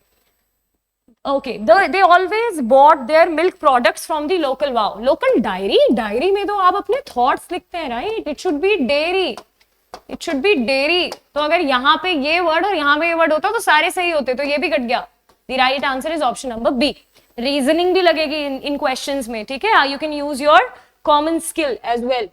A: Okay, they always bought their milk products from the local. Wow, local diary, diary में तो आप अपने थॉट्स लिखते हैं, right, it should be dairy, it should be dairy. तो अगर यहाँ पे ये वर्ड और यहाँ पे ये वर्ड होता तो सारे सही होते, तो ये भी कट गया। The right answer is option number B. Reasoning भी लगेगी इन क्वेश्चंस में, ठीक है, you can use your common skill as well,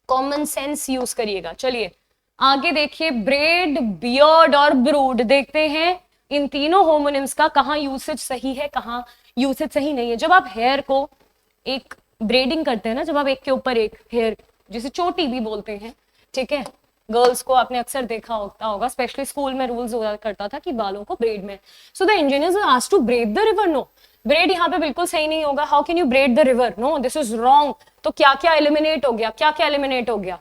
A: common sense use करिएगा। चलिए आगे देखिए, ब्रेड, बियर्ड और ब्रूड, देखते हैं इन तीनों होमोनिम्स का कहाँ यूसेज सही है, कहाँ यूसेज सही नहीं है। जब आप हेयर को एक ब्रेडिंग करते हैं ना, जब आप एक के ऊपर एक हेयर, जिसे चोटी भी बोलते हैं, ठीक है, गर्ल्स को आपने अक्सर देखा होगा, स्पेशली स्कूल में रूल्स हुआ करता था कि बालों को ब्रेड में। So the engineers were asked to braid the river. No, braid यहाँ पे बिल्कुल सही नहीं होगा। How can you braid the river? No, this is wrong. तो क्या क्या एलिमिनेट हो गया, क्या क्या एलिमिनेट हो गया?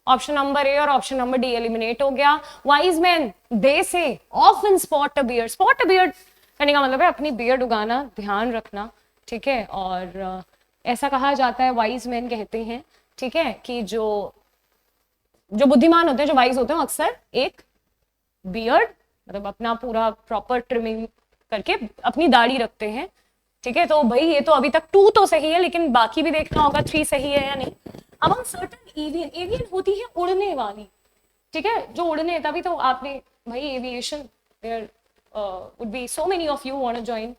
A: ऑप्शन नंबर ए और ऑप्शन नंबर डी एलिमिनेट हो गया। वाइज मैन दे से often spot a beard. Spot a beard करने का मतलब है अपनी बियर्ड उगाना, ध्यान रखना, ठीक है। और ऐसा कहा जाता है, वाइज मैन कहते हैं, ठीक है, कि जो बुद्धिमान होते हैं, जो वाइज होते हैं, अक्सर एक बियर्ड मतलब अपना पूरा प्रॉपर ट्रिमिंग करके अपनी दाढ़ी रखते हैं, ठीक है। तो भाई ये तो अभी तक 2 तो सही है, लेकिन बाकी भी देखना होगा 3 सही है या नहीं। अब हम सर्टन एवियन, एवियन होती है उड़ने वाली, ठीक है, जो उड़ने, तभी तो आपने भाई aviation, there would be so many of you want to join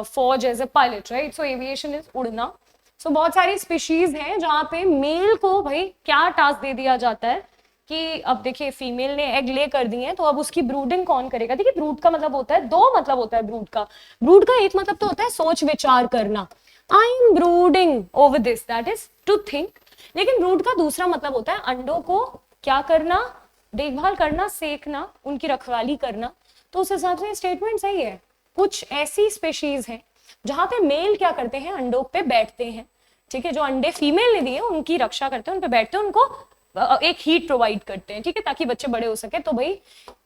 A: फौज as a pilot, right. So aviation is उड़ना। सो बहुत सारी स्पीशीज हैं जहाँ पे मेल को भाई क्या टास्क दे दिया जाता है कि अब देखिए फीमेल ने एग ले कर दिए हैं, तो अब उसकी ब्रूडिंग कौन करेगा। देखिए ब्रूड का मतलब होता है, 2 मतलब होता है ब्रूड का। ब्रूड का एक मतलब तो होता है सोच विचार करना, I am brooding over this, that is to think. लेकिन ब्रूड का दूसरा मतलब होता है अंडों को क्या करना, देखभाल करना, सेकना, उनकी रखवाली करना। तो उस हिसाब से स्टेटमेंट सही है। कुछ ऐसी स्पीशीज हैं जहां पे मेल क्या करते हैं, अंडों पे बैठते हैं, ठीक है, जो अंडे फीमेल ने दिए उनकी रक्षा करते हैं, उन पे बैठते हैं, उनको एक हीट प्रोवाइड करते हैं, ठीक है, ताकि बच्चे बड़े हो सके। तो भाई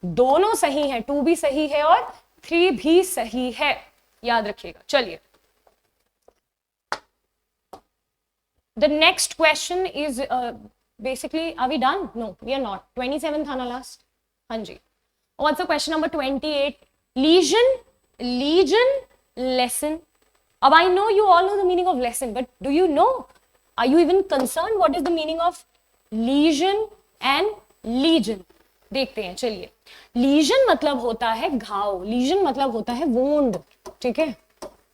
A: दोनों सही है, 2 भी सही है और 3 भी सही है, याद रखिएगा। चलिए the next question is basically, are we done? No we are not. 27 था ना लास्ट? हाँ जी। What's the question number 28? Legion, legion, lesson. अब I know you all know the meaning of lesson, but do you know, are you even concerned what is the meaning of lesion and legion? देखते हैं, चलिए। Legion मतलब होता है घाव, legion मतलब होता है वोंड, ठीक है,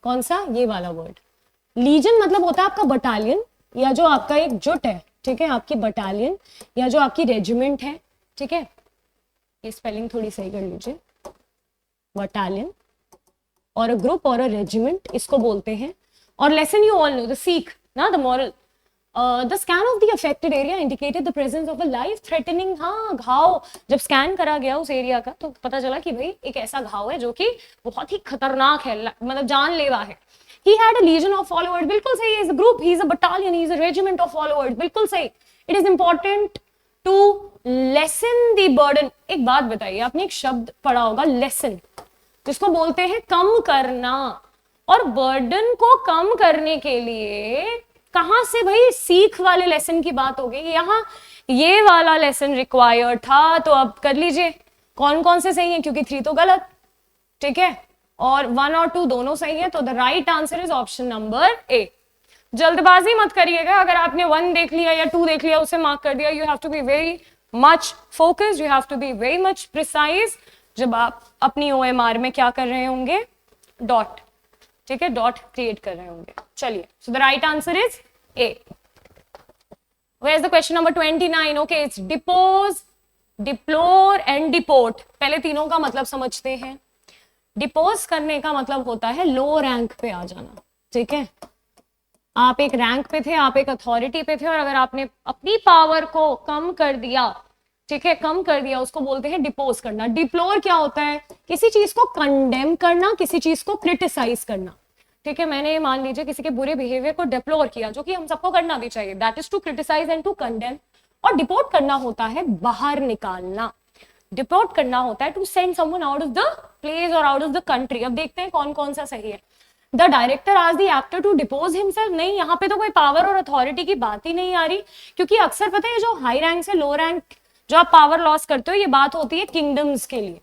A: कौन सा, ये वाला वर्ड। लीजन मतलब होता है आपका बटालियन, या जो आपका एक जुट है, ठीक है, आपकी बटालियन या जो आपकी रेजिमेंट है, ठीक है, ये स्पेलिंग थोड़ी सही कर लीजिए, बटालियन और अ ग्रुप और अ रेजिमेंट, इसको बोलते हैं। और lesson you all know, the सीख ना, the moral. The scan of the affected area indicated the presence of a life threatening. हाँ, घाव जब स्कैन करा गया उस एरिया का, तो पता चला कि भाई एक ऐसा घाव है जो कि बहुत ही खतरनाक है, मतलब जानलेवा है। He had a legion of followers, बिल्कुल सही है। He is a group, he is a battalion, he is a regiment of followers, बिल्कुल सही। It is important to lessen the burden। एक बात बताइए, आपने एक शब्द पढ़ा होगा लेसन, जिसको बोलते हैं कम करना, और बर्डन को कम करने के लिए कहां से भाई सीख वाले लेसन की बात हो गई। यहाँ ये वाला लेसन रिक्वायर्ड था, तो अब कर लीजिए कौन कौन से सही है, क्योंकि 3 तो गलत, ठीक है, और 1 और 2 दोनों सही है। तो the right answer is option number ए। जल्दबाजी मत करिएगा, अगर आपने 1 देख लिया या 2 देख लिया उसे मार्क कर दिया। You have to be very much focused, you have to be very much precise जब आप अपनी OMR में क्या कर रहे होंगे, डॉट, ठीक है, डॉट क्रिएट कर रहे होंगे। चलिए, so the right answer is A. Where is the question number 29? Okay, it's depose, deplore and deport. पहले तीनों का मतलब समझते हैं। डिपोज करने का मतलब होता है लो रैंक पे आ जाना, ठीक है, आप एक रैंक पे थे, आप एक अथॉरिटी पे थे, और अगर आपने अपनी पावर को कम कर दिया, ठीक है, कम कर दिया, उसको बोलते हैं डिपोज करना। डिप्लोर क्या होता है? किसी चीज को कंडेम करना, किसी चीज को क्रिटिसाइज करना। ठीक है, मैंने मान लीजिए किसी के बुरे बिहेवियर को डिप्लोर किया, जो कि हम सबको करना भी चाहिए, that is to criticise and to condemn. और डिपोर्ट करना होता है बाहर निकालना। डिपोर्ट करना होता है to send someone out of the place और आउट ऑफ द कंट्री। अब देखते हैं कौन कौन सा सही है। द डायरेक्टर आज the actor to depose himself, नहीं, यहाँ पे तो कोई पावर और अथॉरिटी की बात ही नहीं आ रही, क्योंकि अक्सर पता है जो हाई रैंक से लो रैंक जो आप पावर लॉस करते हो, ये बात होती है किंगडम्स के लिए।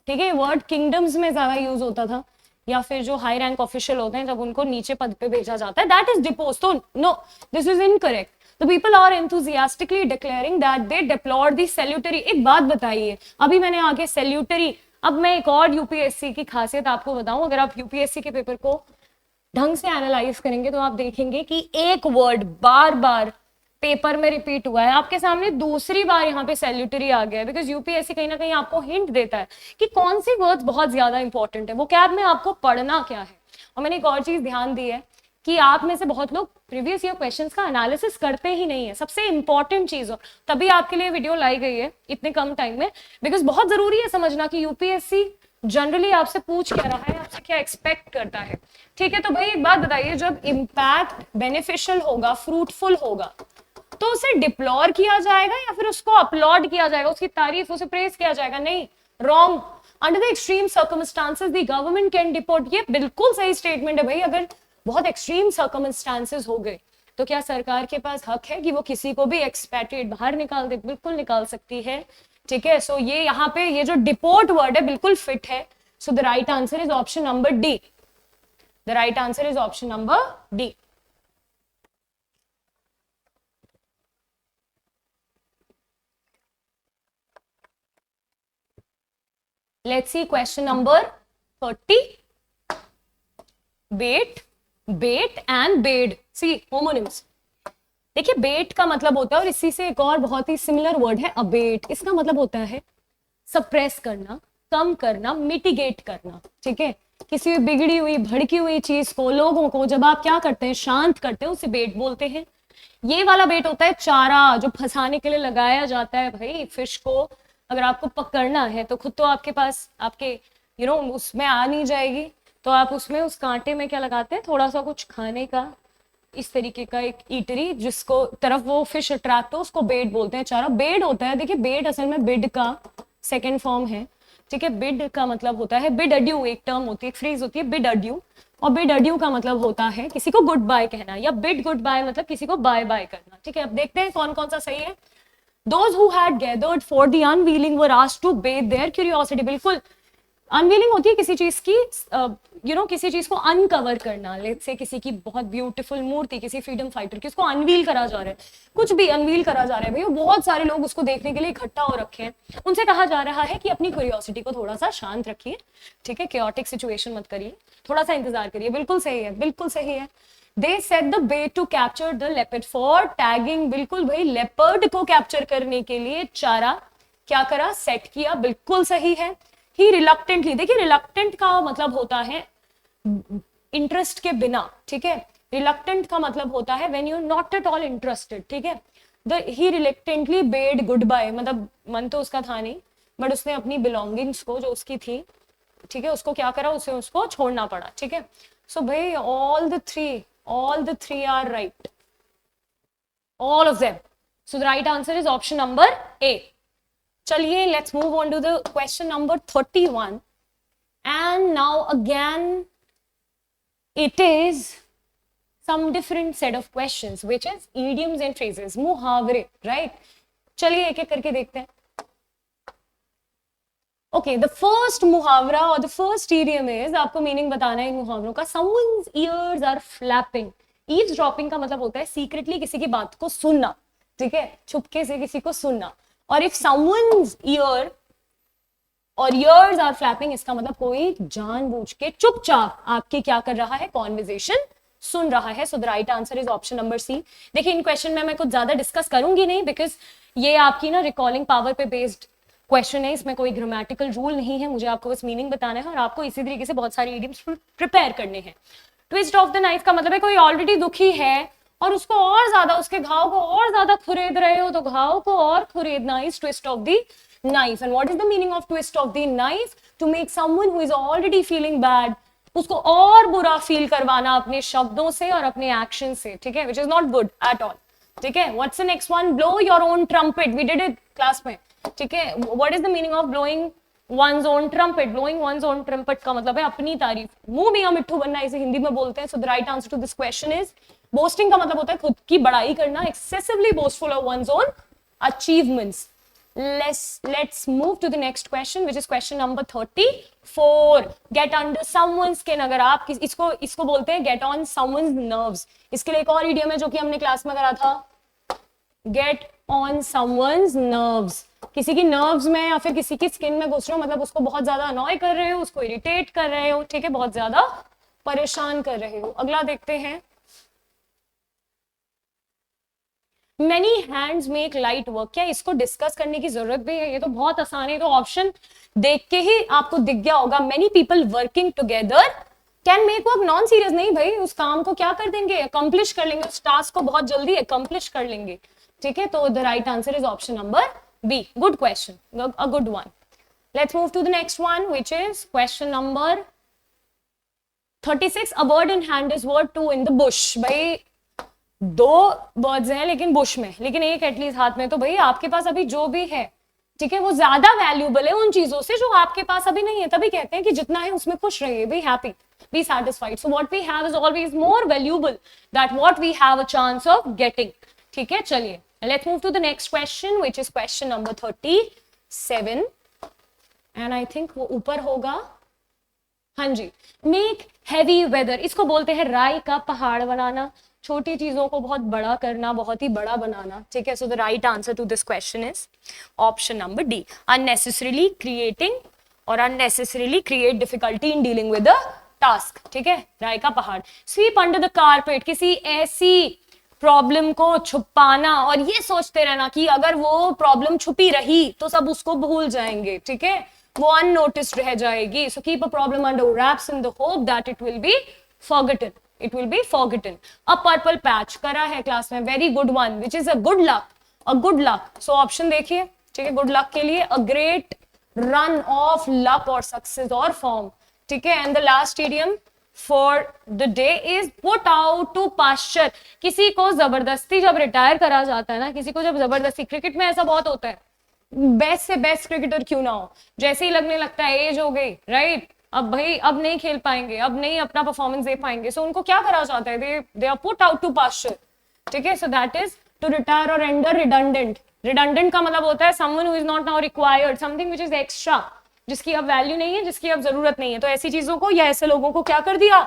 A: ठीक है, वर्ड किंगडम्स में ज्यादा यूज होता था, या फिर जो हाई रैंक ऑफिशियल होते हैं जब उनको नीचे पद पे भेजा जाता है, दैट इज डिपोज। तो no, this is incorrect. The people are enthusiastically declaring that they deplored the salutary। एक बात बताइए, अभी मैंने आगे salutary, अब मैं एक और यूपीएससी की खासियत आपको बताऊं। अगर आप यूपीएससी के पेपर को ढंग से एनालाइज करेंगे तो आप देखेंगे कि एक वर्ड बार बार पेपर में रिपीट हुआ है। आपके सामने दूसरी बार यहाँ पे सैल्यूटरी आ गया है, बिकॉज यूपीएससी कहीं ना कहीं आपको हिंट देता है कि कौन सी वर्ड्स बहुत ज्यादा इंपॉर्टेंट है, वो कैब में आपको पढ़ना क्या है। और मैंने एक और चीज ध्यान दी है कि आप में से बहुत लोग प्रीवियस ईयर क्वेश्चंस का एनालिसिस करते ही नहीं है, सबसे इंपॉर्टेंट चीज हो, तभी आपके लिए वीडियो लाई गई है इतने कम टाइम में, बिकॉज बहुत जरूरी है समझना कि यूपीएससी जनरली आपसे पूछ क्या रहा है, आपसे क्या एक्सपेक्ट करता है। ठीक है, तो भाई एक बात बताइए, जब इम्पैक्ट बेनिफिशियल होगा, फ्रूटफुल होगा, तो उसे डिप्लोर किया जाएगा या फिर उसको अपलॉड किया जाएगा, उसकी तारीफ, उसे प्रेज किया जाएगा? नहीं, wrong. Under the extreme circumstances the government can deport, ये बिल्कुल सही स्टेटमेंट है भाई। अगर बहुत एक्सट्रीम सर्कमस्टांसेस हो गए तो क्या सरकार के पास हक है कि वो किसी को भी एक्सपैट्रिएट बाहर निकाल दे? बिल्कुल निकाल सकती है। ठीक है, सो ये यहाँ पे ये जो डिपोर्ट वर्ड है बिल्कुल फिट है। So the right answer is option number D. The right answer is option number D. Let's see question number 30. Bait, bait and bade. See, homonyms. देखिए, बेट का मतलब होता है, और इसी से एक और बहुत ही सिमिलर वर्ड है अबेट। इसका मतलब होता है सप्रेस करना, कम करना, मिटिगेट करना। ठीक है, किसी बिगड़ी हुई भड़की हुई चीज को, लोगों को जब आप क्या करते हैं, शांत करते हैं, उसे बेट बोलते हैं। ये वाला बेट होता है चारा, जो फंसाने के लिए लगाया जाता है। भाई फिश को अगर आपको पकड़ना है तो खुद तो आपके पास आपके उसमें आ नहीं जाएगी, तो आप उसमें उस कांटे में क्या लगाते हैं, थोड़ा सा कुछ खाने का, इस तरीके का एक ईटरी, जिसको तरफ वो फिश अट्रैक्ट हो, उसको बेट बोलते हैं, चारा। बेड होता है, देखिए बेड असल में बिड का सेकेंड फॉर्म है। ठीक है, बिड का मतलब होता है बिड अड्यू, एक टर्म होती है, एक फ्रेज होती है बिड अड्यू, और बिड अड्यू का मतलब होता है किसी को गुड बाय कहना, या बिड गुड बाय मतलब किसी को बाय बाय करना। ठीक है, अब देखते हैं कौन कौन सा सही है। Those who had gathered for the unveiling were asked to bathe their curiosity। बिल्कुल, अनवीलिंग होती है किसी चीज की, किसी चीज को अनकवर करना। लेट्स से किसी की बहुत ब्यूटीफुल मूर्ति, किसी फ्रीडम फाइटर की, उसको अनवील करा जा रहा है, कुछ भी अनवील करा जा रहा है भाई, बहुत सारे लोग उसको देखने के लिए इकट्ठा हो रखे हैं। उनसे कहा जा रहा है कि अपनी क्यूरियोसिटी को थोड़ा सा शांत रखिए। ठीक है, chaotic सिचुएशन मत करिए, थोड़ा सा इंतजार करिए। बिल्कुल सही है, बिल्कुल सही है। They set the bait to capture the leopard for tagging। बिल्कुल भाई, लेपर्ड को कैप्चर करने के लिए चारा क्या करा, सेट किया। बिल्कुल सही है। ही रिलक्टेंटली, देखिए रिलक्टेंट का मतलब होता है इंटरेस्ट के बिना। ठीक है, रिलक्टेंट का मतलब होता है when you not at all interested. ठीक है, ही रिलक्टेंटली बेड गुड बाय, मतलब मन तो उसका था नहीं, बट उसने अपनी बिलोंगिंग्स को, जो उसकी थी, ठीक है, उसको क्या करा, उसे उसको छोड़ना पड़ा। ठीक है, सो भाई all the three are right, all of them। So the right answer is option number A। चलिए, let's move on to the question number 31, and now again it is some different set of questions, which is idioms and phrases, मुहावरे, right? चलिए एक एक करके देखते हैं। Okay, the first मुहावरा और द फर्स्ट इडियम इज, आपको मीनिंग बताना है इन मुहावरों का। Someone's ears are flapping. Eavesdropping का मतलब होता है सीक्रेटली किसी की बात को सुनना। ठीक है, छुपके से किसी को सुनना। और इफ समवन्स ईयर और ईयर्स आर फ्लैपिंग, इसका मतलब कोई जानबूझ के चुपचाप आपकी क्या कर रहा है, कॉन्वर्सेशन सुन रहा है। So the right answer is option number C. देखिए, इन क्वेश्चन में मैं कुछ ज्यादा डिस्कस करूंगी नहीं, बिकॉज ये आपकी ना रिकॉलिंग पावर पे बेस्ड क्वेश्चन है, इसमें कोई ग्रामेटिकल रूल नहीं है, मुझे आपको बस मीनिंग बताना है और आपको इसी तरीके से बहुत सारे इडियम्स प्रिपेयर करने हैं। ट्विस्ट ऑफ द नाइफ का मतलब है कोई ऑलरेडी दुखी है और उसको और ज्यादा, उसके घाव को और ज्यादा खुरेद रहे हो, तो घाव को और खुरेदना is twist of the knife. And what is the meaning of twist of the knife? To make someone who is already feeling bad, उसको और बुरा फील करवाना अपने शब्दों से और अपने एक्शन से, ठीक है, which is not good at all. ठीक है, what's the next one? Blow your own trumpet. We did it class में. ठीक है, what is the meaning of blowing one's own trumpet? blowing one's own trumpet का मतलब है अपनी तारीफ, मुंह मियां मिट्ठू बनना, इसे हिंदी में बोलते हैं. so the right answer to this question is boasting का मतलब होता है खुद की बड़ाई करना, excessively boastful of one's own achievements. Let's move to the next question, which is question number 34. Get under someone's skin. अगर आप इसको बोलते हैं get on someone's nerves. इसके लिए एक और idiom है जो कि हमने क्लास में करा था, get on someone's nerves. किसी की नर्व्स में या फिर किसी की स्किन में घुस रहे हो, मतलब उसको बहुत ज्यादा अनॉय कर रहे हो, उसको इरिटेट कर रहे हो, ठीक है, बहुत ज्यादा परेशान कर रहे हो. अगला देखते हैं. Many hands make light work. क्या इसको डिस्कस करने की जरूरत भी है? ये तो बहुत आसान है, तो ऑप्शन देख के ही आपको दिख गया होगा. Many people working together can make work. Non serious नहीं भाई, उस काम को क्या कर देंगे, अकम्प्लिश कर लेंगे, उस टास्क को बहुत जल्दी अकम्प्लिश कर लेंगे. ठीक है, तो the right answer is option number B. Good question, a good one. Let's move to the next one, which is question number 36. A bird in hand is worth two in the bush. भाई दो birds हैं लेकिन Bush में, लेकिन एक at least हाथ में. तो भाई आपके पास अभी जो भी है, ठीक है, वो ज्यादा वैल्यूबल है उन चीजों से जो आपके पास अभी नहीं है. तभी कहते हैं कि जितना है उसमें खुश रहिए, be happy, be satisfied. So what we have is always more valuable that what we have a chance of getting. ठीक है, चलिए let's move to the next question, which is question number 37. and I think वो ऊपर होगा. हाँ जी. make heavy weather. इसको बोलते हैं राई का पहाड़ बनाना, छोटी चीजों को बहुत बड़ा करना, बहुत ही बड़ा बनाना. ठीक है, so the right answer to this question is option number D. unnecessarily creating or unnecessarily create difficulty in dealing with the task. ठीक है, राई का पहाड़. sweep under the carpet. किसी ऐसी प्रॉब्लम को छुपाना और ये सोचते रहना कि अगर वो प्रॉब्लम छुपी रही तो सब उसको भूल जाएंगे. ठीक है, वो अननोटिस्ड रह जाएगी. So keep a problem under raps in the hope that it will be forgotten. It will be forgotten. A purple patch करा है क्लास में, very good one, which is a good luck. A good luck. So option देखिए, ठीक है, good luck के लिए a great run of luck और success और फॉर्म. ठीक है, and the last idiom for the day is put out to pasture. किसी को जबरदस्ती जब रिटायर करा जाता है ना, किसी को जब जबरदस्ती, क्रिकेट में ऐसा बहुत होता है, बेस्ट से बेस्ट क्रिकेटर क्यों ना हो, जैसे ही लगने लगता है एज हो गई, राइट, अब भाई अब नहीं खेल पाएंगे, अब नहीं अपना परफॉर्मेंस दे पाएंगे, सो उनको क्या करा जाता है, they are put out to pasture. ठीक है, so that is to retire और रेंडर रिडंडेंट. रिडंडेंट का मतलब होता है someone who is not now required, something which is extra, जिसकी अब वैल्यू नहीं है, जिसकी अब जरूरत नहीं है. तो ऐसी चीजों को या ऐसे लोगों को क्या कर दिया,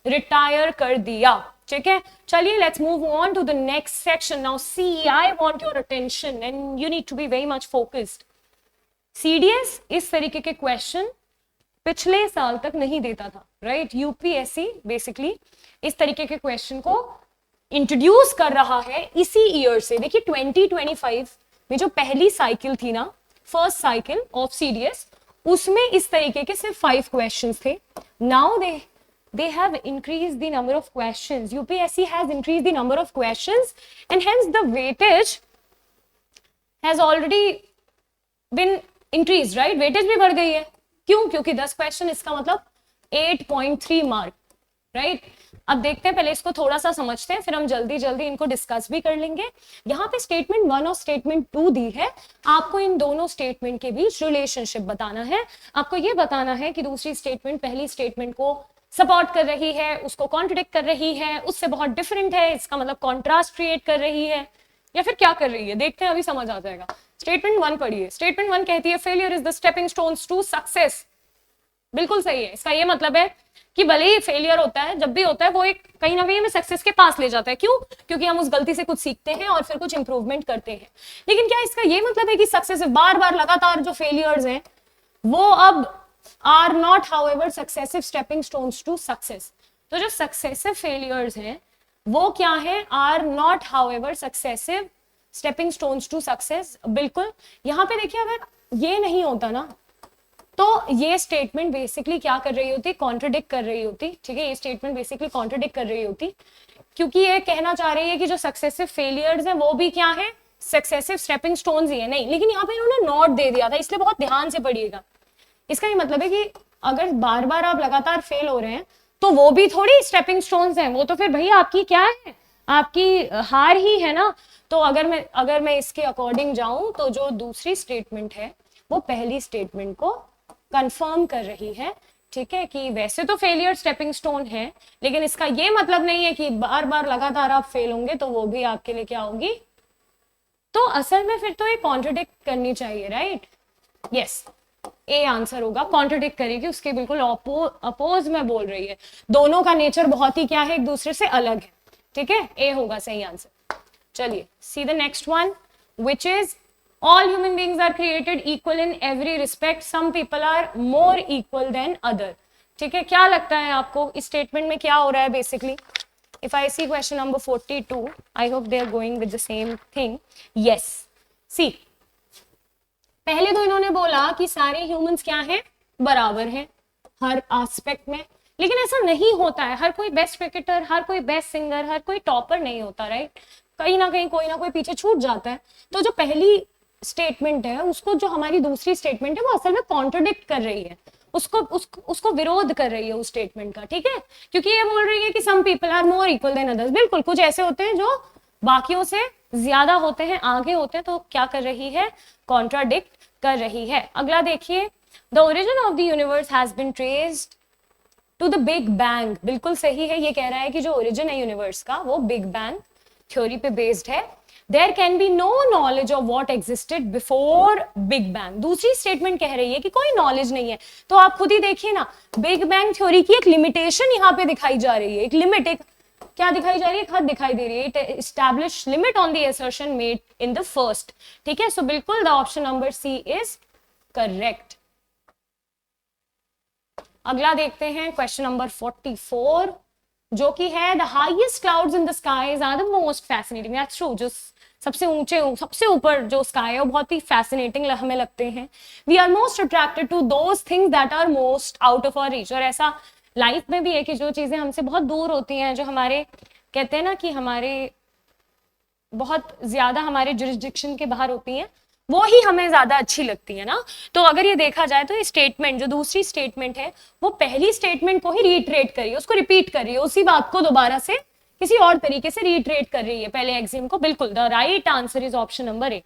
A: रिटायर कर दिया. ठीक है, चलिए let's move on to the next section. Now see, I want your attention and you need to be very much focused. CDS इस तरीके के क्वेश्चन पिछले साल तक नहीं देता था, राइट. यूपीएससी बेसिकली इस तरीके के क्वेश्चन को इंट्रोड्यूस कर रहा है इसी ईयर से. देखिए 2025 में जो पहली साइकिल थी ना, फर्स्ट साइकिल ऑफ सीडीएस, उसमें इस तरीके के सिर्फ 5 क्वेश्चंस थे. Now they have increased the number of questions. UPSC has increased the number of questions and hence the weightage has already been increased, right? weightage भी बढ़ गई है. क्यों? क्योंकि 10 क्वेश्चन, इसका मतलब 8.3 मार्क, राइट. अब देखते हैं, पहले इसको थोड़ा सा समझते हैं, फिर हम जल्दी जल्दी इनको डिस्कस भी कर लेंगे. यहाँ पे स्टेटमेंट 1 और स्टेटमेंट 2 दी है. आपको इन दोनों स्टेटमेंट के बीच रिलेशनशिप बताना है. आपको ये बताना है कि दूसरी स्टेटमेंट पहली स्टेटमेंट को सपोर्ट कर रही है, उसको कॉन्ट्रडिक्ट कर रही है, उससे बहुत डिफरेंट है, इसका मतलब कॉन्ट्रास्ट क्रिएट कर रही है, या फिर क्या कर रही है, देखते हैं, अभी समझ आ जाएगा. स्टेटमेंट 1 पढ़िए. स्टेटमेंट 1 कहती है failure is the stepping stones to success. बिल्कुल सही है. इसका ये मतलब है कि भले ही फेलियर होता है, जब भी होता है, वो एक कहीं ना कहीं हमें सक्सेस के पास ले जाता है. क्यों? क्योंकि हम उस गलती से कुछ सीखते हैं और फिर कुछ इंप्रूवमेंट करते हैं. लेकिन क्या इसका ये मतलब है कि सक्सेसिव बार बार लगातार जो फेलियर्स हैं वो अब are not however successive stepping stones to success? तो जो सक्सेसिव फेलियर्स हैं वो क्या है, are not however successive stepping stones to success. बिल्कुल. यहां पे देखिए, अगर ये नहीं होता ना, तो ये स्टेटमेंट बेसिकली क्या कर रही होती, कॉन्ट्रडिक्ट कर रही होती, ठीक है, ये स्टेटमेंट बेसिकली कॉन्ट्रडिक्ट कर रही होती, क्योंकि ये कहना चाह रही है कि जो सक्सेसिव फेलियर्स हैं वो भी क्या है, सक्सेसिव स्टेपिंग स्टोन्स ही है, नहीं, लेकिन यहाँ पे इन्होंने नॉट दे दिया था, इसलिए बहुत ध्यान से पढ़िएगा। इसका ये मतलब है कि अगर बार बार आप लगातार फेल हो रहे हैं तो वो भी थोड़ी स्टेपिंग स्टोन्स हैं, वो तो फिर भाई आपकी क्या है, आपकी हार ही है ना। तो अगर मैं इसके अकॉर्डिंग जाऊं तो जो दूसरी स्टेटमेंट है वो पहली स्टेटमेंट को कंफर्म कर रही है, ठीक है, कि वैसे तो फेलियर स्टेपिंग स्टोन है, लेकिन इसका ये मतलब नहीं है कि बार बार लगातार आप फेल होंगे तो वो भी आपके लिए क्या होगी। तो असल में फिर तो ये कॉन्ट्रडिक्ट करनी चाहिए, राइट, यस, ए आंसर होगा, कॉन्ट्रडिक्ट करेगी, उसके बिल्कुल अपोज में बोल रही है, दोनों का नेचर बहुत ही क्या है, एक दूसरे से अलग है, ठीक है, ए होगा सही आंसर। चलिए सी the next one, which is all human beings are created equal in every respect, some people are more equal than other, ठीक है, क्या लगता है आपको इस स्टेटमेंट में क्या हो रहा है basically. if I see question number 42, I hope they are going with the same thing, yes, see, पहले तो इन्होंने बोला कि सारे ह्यूमंस क्या हैं, बराबर हैं हर एस्पेक्ट में, लेकिन ऐसा नहीं होता है, हर कोई बेस्ट क्रिकेटर, हर कोई बेस्ट सिंगर, हर कोई टॉपर नहीं होता, राइट, कहीं ना कहीं कोई ना कोई पीछे छूट जाता है। तो जो पहली स्टेटमेंट है उसको जो हमारी दूसरी स्टेटमेंट है वो असल में कॉन्ट्रडिक्ट कर रही है, उसको विरोध कर रही है उस स्टेटमेंट का, ठीक है, क्योंकि ये बोल रही है कि some people are more equal than others, बिल्कुल कुछ ऐसे होते हैं जो बाकियों से ज्यादा होते हैं, आगे होते हैं, तो क्या कर रही है, कॉन्ट्राडिक्ट कर रही है। अगला देखिए, the origin of the universe has been traced to the big bang, बिल्कुल सही है, ये कह रहा है कि जो ओरिजिन है यूनिवर्स का वो बिग बैंग थ्योरी पे बेस्ड है। There can be no knowledge of what existed before Big Bang, दूसरी स्टेटमेंट कह रही है कि कोई नॉलेज नहीं है, तो आप खुद ही देखिए ना, बिग बैंग थ्योरी की एक लिमिटेशन यहाँ पे दिखाई जा रही है, एक लिमिट, एक क्या दिखाई जा रही है, हद दिखाई दे रही है, it establish limit on the assertion made in the first, ठीक है, सो बिल्कुल the option number C is correct. अगला देखते हैं क्वेश्चन नंबर 44, जो कि है the highest clouds in the skies are the most fascinating, that's true, जो सबसे ऊंचे, सबसे ऊपर जो स्काई है वो बहुत ही फैसिनेटिंग हमें लगते हैं। We are most attracted to those things that are most out of our reach, और ऐसा लाइफ में भी है कि जो चीजें हमसे बहुत दूर होती हैं, जो हमारे कहते हैं ना कि हमारे बहुत ज्यादा हमारे जुरिस्डिक्शन के बाहर होती हैं, वो ही हमें ज्यादा अच्छी लगती है ना। तो अगर ये देखा जाए तो ये स्टेटमेंट जो दूसरी स्टेटमेंट है वो पहली स्टेटमेंट को ही रीट्रेट कर रही है, उसको रिपीट कर रही है, उसी बात को दोबारा से किसी और तरीके से रीट्रेट कर रही है पहले एक्सिम को, बिल्कुल the right answer is option number ए।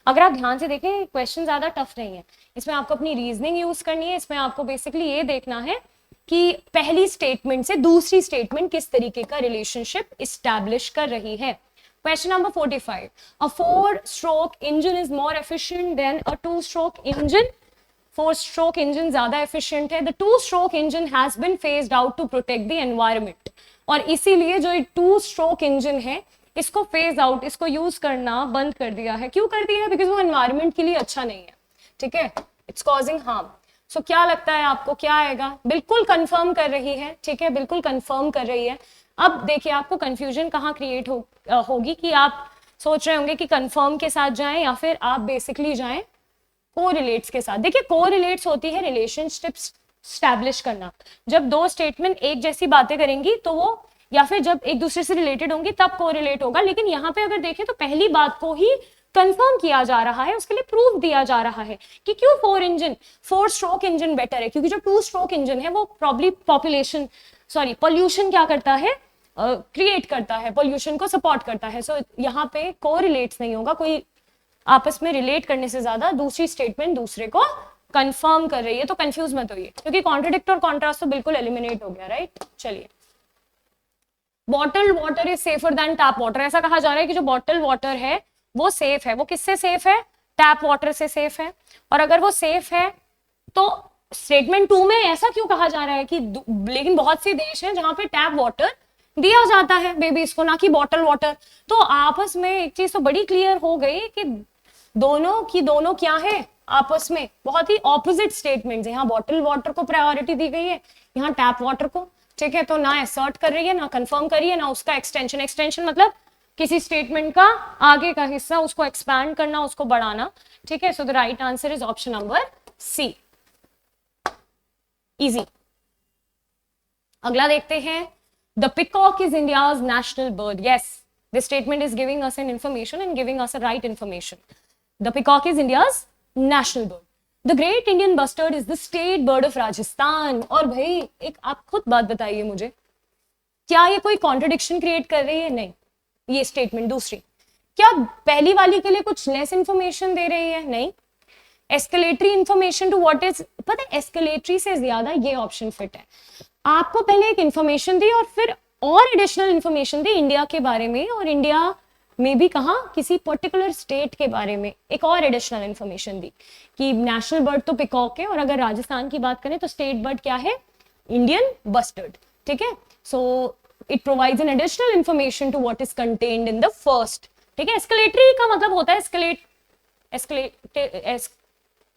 A: अगर आप ध्यान से देखें क्वेश्चन ज्यादा टफ नहीं है, इसमें आपको अपनी रीजनिंग यूज करनी है, इसमें आपको बेसिकली ये देखना है कि पहली स्टेटमेंट से दूसरी स्टेटमेंट किस तरीके का रिलेशनशिप इस्टेब्लिश कर रही है। Question number 45. A 4-stroke engine is more efficient than a 2-stroke engine. 4-stroke engine ज्यादा efficient है. The 2-stroke engine has been phased out to protect the environment. और इसीलिए जो 2-stroke engine है इसको phase out, इसको use करना बंद कर दिया है। क्यों कर दिया है? Because वो environment के लिए अच्छा नहीं है, ठीक है? It's causing harm. So क्या लगता है आपको, क्या आएगा? बिल्कुल कंफर्म कर रही है, ठीक है, बिल्कुल कंफर्म कर रही है। अब देखिए आपको कंफ्यूजन कहाँ क्रिएट होगी कि आप सोच रहे होंगे कि कंफर्म के साथ जाएं या फिर आप बेसिकली जाएं कोरिलेट्स के साथ। देखिए कोरिलेट्स होती है रिलेशनशिप्स स्टैब्लिश करना, जब दो स्टेटमेंट एक जैसी बातें करेंगी तो वो, या फिर जब एक दूसरे से रिलेटेड होंगी तब कोरिलेट होगा। लेकिन यहाँ पे अगर देखें तो पहली बात को ही कंफर्म किया जा रहा है, उसके लिए प्रूफ दिया जा रहा है कि क्यों 4-स्ट्रोक इंजन बेटर है, क्योंकि जो 2-स्ट्रोक इंजन है वो प्रॉब्ली पॉल्यूशन क्या करता है, क्रिएट करता है, पॉल्यूशन को सपोर्ट करता है। सो यहाँ पे कोरिलेट्स नहीं होगा, कोई आपस में रिलेट करने से ज्यादा दूसरी स्टेटमेंट दूसरे को कंफर्म कर रही है, तो कंफ्यूज मत होइए, क्योंकि कॉन्ट्रडिक्ट और कॉन्ट्रास्ट तो बिल्कुल एलिमिनेट हो गया, राइट। चलिए, bottled water is safer than tap water, ऐसा कहा जा रहा है कि जो बॉटल वाटर है वो सेफ है। वो किससे सेफ है? टैप वाटर से सेफ है। और अगर वो सेफ है तो स्टेटमेंट 2 में ऐसा क्यों कहा जा रहा है कि लेकिन बहुत से देश हैं जहां पे टैप वाटर दिया जाता है बेबीज को, ना कि बॉटल वाटर। तो आपस में एक चीज तो बड़ी क्लियर हो गई कि दोनों क्या है, आपस में बहुत ही ऑपोजिट स्टेटमेंट्स है। यहाँ बॉटल वाटर को प्रायोरिटी दी गई है, यहाँ टैप वाटर को, ठीक है। तो ना असर्ट कर रही है, ना कंफर्म कर रही है, ना उसका एक्सटेंशन मतलब किसी स्टेटमेंट का आगे का हिस्सा उसको एक्सपैंड करना, उसको बढ़ाना, ठीक है। So the right answer is option number C. Easy. अगला देखते हैं, the peacock is India's national bird. Yes, this statement is giving us an information and giving us a right information. The peacock is India's national bird. The great Indian bustard is the state bird of Rajasthan. और भाई एक आप खुद बात बताइए मुझे, क्या ये कोई कॉन्ट्रडिक्शन क्रिएट कर रही है? नहीं, ये स्टेटमेंट दूसरी। क्या पहली वाली के लिए कुछ लेस इंफॉर्मेशन दे रही है? नहीं। Escalatory information to what is, पता है एस्केलेटरी से ज्यादा ये ऑप्शन फिट है। आपको पहले एक इंफॉर्मेशन दी और फिर और एडिशनल इंफॉर्मेशन दी इंडिया के बारे में, और इंडिया में भी कहा किसी पर्टिकुलर स्टेट के बारे में एक और एडिशनल इंफॉर्मेशन दी कि नेशनल बर्ड तो पिकॉक है, और अगर राजस्थान की बात करें तो स्टेट बर्ड क्या है? Indian bustard. ठीक है, so it provides an additional information to what is contained in the first. ठीक है, एस्केलेटरी का मतलब होता है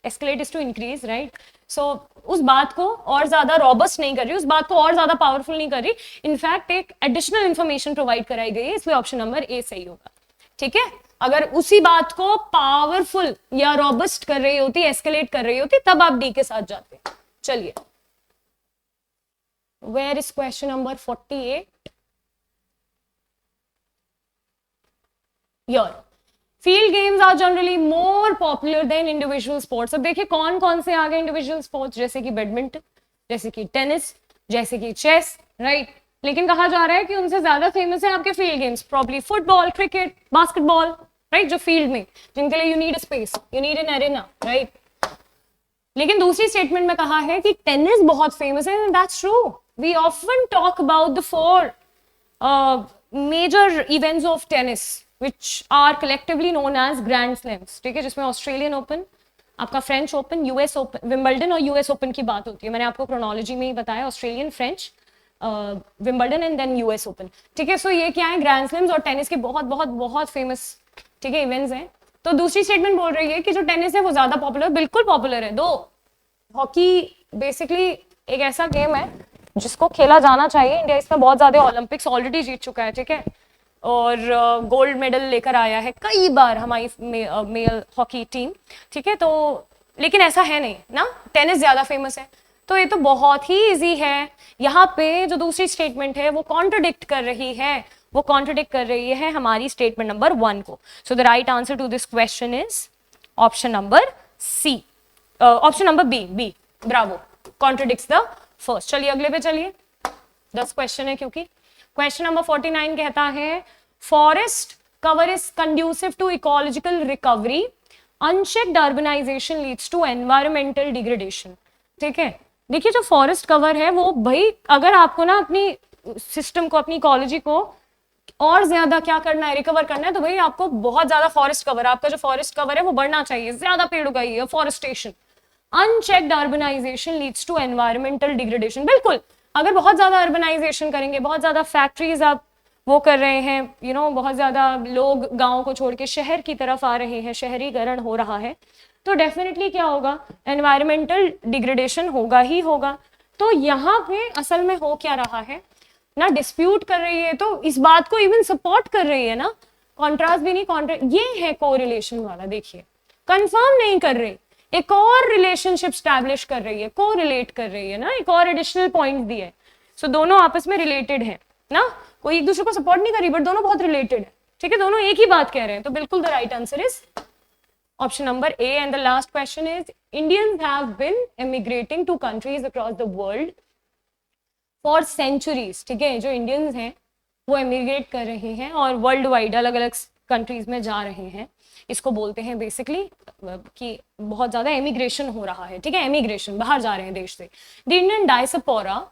A: escalate is to increase, right. So उस बात को और ज्यादा रॉबस्ट नहीं कर रही, उस बात को और ज्यादा पावरफुल नहीं कर रही, इनफैक्ट एक एडिशनल इंफॉर्मेशन प्रोवाइड कराई गई है, इसलिए ऑप्शन नंबर ए सही होगा। ठीक है, अगर उसी बात को पावरफुल या रॉबस्ट कर रही होती, एस्केलेट कर रही होती, तब आप डी के साथ जाते। चलिए, where is question number 48? Here, field games are generally more popular than individual sports. अब देखिए कौन कौन से आ गए इंडिविजुअल स्पोर्ट्स, जैसे कि बैडमिंटन, जैसे कि टेनिस, जैसे कि चेस, राइट। लेकिन कहा जा रहा है कि उनसे ज्यादा फेमस है आपके field games, probably football, cricket, basketball, right, जो फील्ड में, जिनके लिए you need space, you need an arena, right. लेकिन दूसरी स्टेटमेंट में कहा है कि टेनिस बहुत फेमस है, that's true. We often talk about the 4 major events of tennis which are collectively known as Grand Slams, ठीक है, जिसमें ऑस्ट्रेलियन ओपन, आपका French open, US open, Wimbledon और यूएस ओपन की बात होती है। मैंने आपको क्रोनोलॉजी में ही बताया, Australian, French, Wimbledon and then US Open. ठीक है, सो ये क्या है? ग्रैंड स्लैम्स और टेनिस के बहुत बहुत बहुत फेमस, ठीक है, इवेंट्स हैं। तो दूसरी स्टेटमेंट बोल रही है कि जो टेनिस है वो ज्यादा पॉपुलर, बिल्कुल पॉपुलर है। दो, हॉकी बेसिकली एक ऐसा गेम है जिसको खेला जाना चाहिए, इंडिया इसमें बहुत ज्यादा ओलंपिक्स ऑलरेडी जीत चुका है, ठीक है, और गोल्ड मेडल लेकर आया है कई बार हमारी मेल हॉकी टीम, ठीक है। तो लेकिन ऐसा है नहीं ना, टेनिस ज्यादा फेमस है, तो ये तो बहुत ही इजी है। यहाँ पे जो दूसरी स्टेटमेंट है वो कॉन्ट्रडिक्ट कर रही है, वो कॉन्ट्रडिक्ट कर रही है हमारी स्टेटमेंट नंबर 1 को। So the right answer to this question is option number C, option number B, bravo, contradicts the first. चलिए अगले पे चलिए, 10 क्वेश्चन है क्योंकि। क्वेश्चन नंबर 49 कहता है, forest cover is conducive to ecological recovery, unchecked urbanisation leads to environmental degradation. ठीक है, देखिए जो फॉरेस्ट कवर है वो, भाई अगर आपको ना अपनी सिस्टम को, अपनी इकोलॉजी को और ज्यादा क्या करना है, रिकवर करना है, तो भाई आपको बहुत ज्यादा फॉरेस्ट कवर, आपका जो फॉरेस्ट कवर है वो बढ़ना चाहिए, ज्यादा पेड़ उगाइए, forestation. Unchecked urbanisation leads to environmental degradation, बिल्कुल, अगर बहुत ज्यादा अर्बनाइजेशन करेंगे, बहुत ज्यादा फैक्ट्रीज आप वो कर रहे हैं, यू नो, बहुत ज्यादा लोग गांव को छोड़ के शहर की तरफ आ रहे हैं, शहरीकरण हो रहा है, तो डेफिनेटली क्या होगा, एनवायरमेंटल डिग्रेडेशन होगा ही होगा। तो यहाँ पे असल में हो क्या रहा है ना, डिस्प्यूट कर रही है, तो इस बात को इवन सपोर्ट कर रही है ना, कॉन्ट्रास्ट भी नहीं, ये है कोरिलेशन वाला। देखिए कंफर्म नहीं कर रही, एक और रिलेशनशिप स्टैब्लिश कर रही है, को रिलेट कर रही है ना, एक और एडिशनल पॉइंट दिए है। सो दोनों आपस में रिलेटेड है ना, कोई एक दूसरे को सपोर्ट नहीं कर रही, बट दोनों बहुत रिलेटेड है, ठीक है, दोनों एक ही बात कह रहे हैं। तो बिल्कुल the right answer is option number A. And the last question is, Indians have been emigrating to countries across the world for centuries. ठीक है, जो इंडियंस हैं वो एमिग्रेट कर रहे हैं और वर्ल्ड वाइड अलग अलग कंट्रीज में जा रहे हैं। इसको बोलते हैं बेसिकली कि बहुत ज्यादा एमिग्रेशन हो रहा है, ठीक है, एमिग्रेशन, बाहर जा रहे हैं देश से। द इंडियन डायस्पोरा,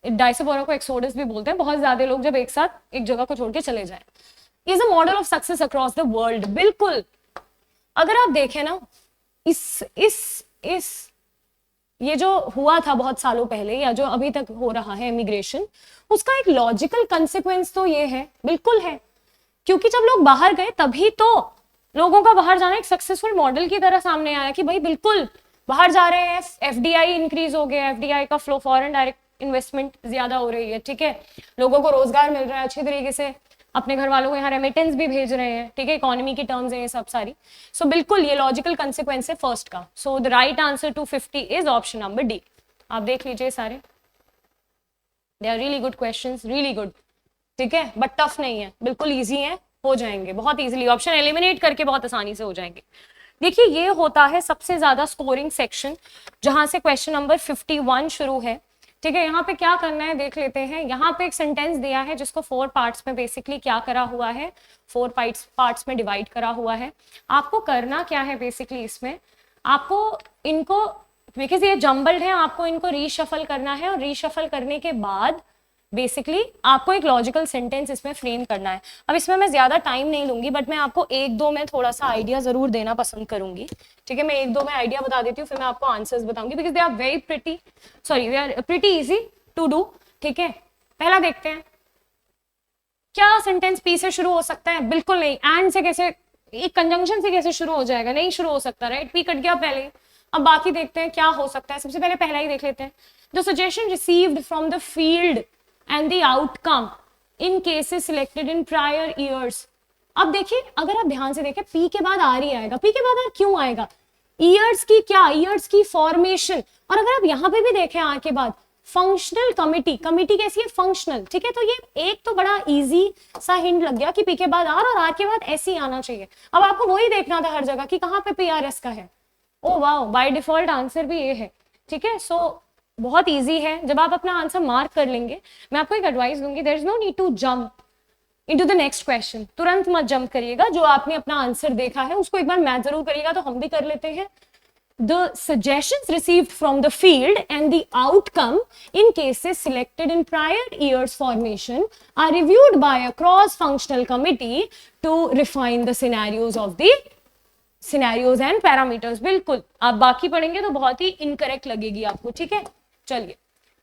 A: डायस्पोरा को एक्सोडस भी बोलते हैं, बहुत ज्यादा लोग जब एक साथ एक जगह को छोड़ के चले जाएं, is a model of success across the world. बिल्कुल, अगर आप देखें ना, इस ये जो हुआ था बहुत सालों पहले या जो अभी तक हो रहा है एमिग्रेशन, उसका एक लॉजिकल कंसिक्वेंस तो ये है, बिल्कुल है, क्योंकि जब लोग बाहर गए तभी तो लोगों का बाहर जाना एक सक्सेसफुल मॉडल की तरह सामने आया कि भाई बिल्कुल बाहर जा रहे हैं, एफडीआई इंक्रीज हो गया, एफडीआई का फ्लो, फॉरेन डायरेक्ट इन्वेस्टमेंट ज्यादा हो रही है, ठीक है, लोगों को रोजगार मिल रहा है अच्छी तरीके से, अपने घर वालों को यहाँ रेमिटेंस भी भेज रहे हैं, ठीक है, इकोनॉमी की टर्म्स है ये सब सारी। सो बिल्कुल ये लॉजिकल कंसिक्वेंस है फर्स्ट का। So the right answer to 50 is option number D. आप देख लीजिए सारे, they are really good questions, really good, ठीक है, बट टफ नहीं है, बिल्कुल इजी है, हो जाएंगे बहुत इजीली, ऑप्शन एलिमिनेट करके बहुत आसानी से हो जाएंगे। देखिए ये होता है सबसे ज्यादा स्कोरिंग सेक्शन, जहां से क्वेश्चन नंबर 51 शुरू है, ठीक है। यहाँ पे क्या करना है देख लेते हैं। यहाँ पे एक सेंटेंस दिया है जिसको 4 पार्ट्स में बेसिकली क्या करा हुआ है, 4 पार्ट्स में डिवाइड करा हुआ है। आपको करना क्या है बेसिकली, इसमें आपको इनको, बिकॉज ये जम्बल्ड है, आपको इनको रीशफल करना है, और रीशफल करने के बाद बेसिकली आपको एक लॉजिकल सेंटेंस इसमें फ्रेम करना है। अब इसमें मैं ज्यादा टाइम नहीं लूंगी, बट मैं आपको एक दो में थोड़ा सा आइडिया जरूर देना पसंद करूंगी, ठीक है। मैं एक दो में आइडिया बता देती हूँ, फिर मैं आपको आंसर्स बताऊंगी, because they are very pretty, sorry they are pretty easy to do, ठीक है। पहला देखते हैं, क्या सेंटेंस पी से शुरू हो सकता है? बिल्कुल नहीं। एंड से कैसे, एक कंजंक्शन से कैसे शुरू हो जाएगा? नहीं शुरू हो सकता, राइट, पी कट गया पहले। अब बाकी देखते हैं क्या हो सकता है। सबसे पहले पहला ही देख लेते हैं, the suggestion received from the field and the outcome in cases selected in prior years। अब देखिए, अगर आप ध्यान से देखें, पी के बाद आर ही आएगा। पी के बाद आर क्यों आएगा? ईयर्स की क्या, ईयर्स की फॉर्मेशन। और अगर आप यहाँ पे भी देखें आर के बाद फंक्शनल कमिटी, कमिटी कैसी है? फंक्शनल, ठीक है। तो ये एक तो बड़ा इजी सा हिंट लग गया कि पी के बाद आर और आर के बाद ऐसे ही आना चाहिए। अब आपको वही देखना था हर जगह कि कहाँ पे पी आर एस का है। ओ वाह, बाय डिफॉल्ट आंसर भी ये है, ठीक है। सो बहुत इजी है। जब आप अपना आंसर मार्क कर लेंगे, मैं आपको एक एडवाइस दूंगी, there is no need to jump into the next question. तुरंत मत जंप करिएगा, जो आपने अपना आंसर देखा है उसको एक बार मैथ जरूर करिएगा। तो हम भी कर लेते हैं। The suggestions received from the field and the outcome in cases selected in prior years formation are reviewed by a cross-functional committee to refine the scenarios of the scenarios and parameters। बिल्कुल, आप बाकी पढ़ेंगे तो बहुत ही incorrect लगेगी आपको, ठीक है। चलिए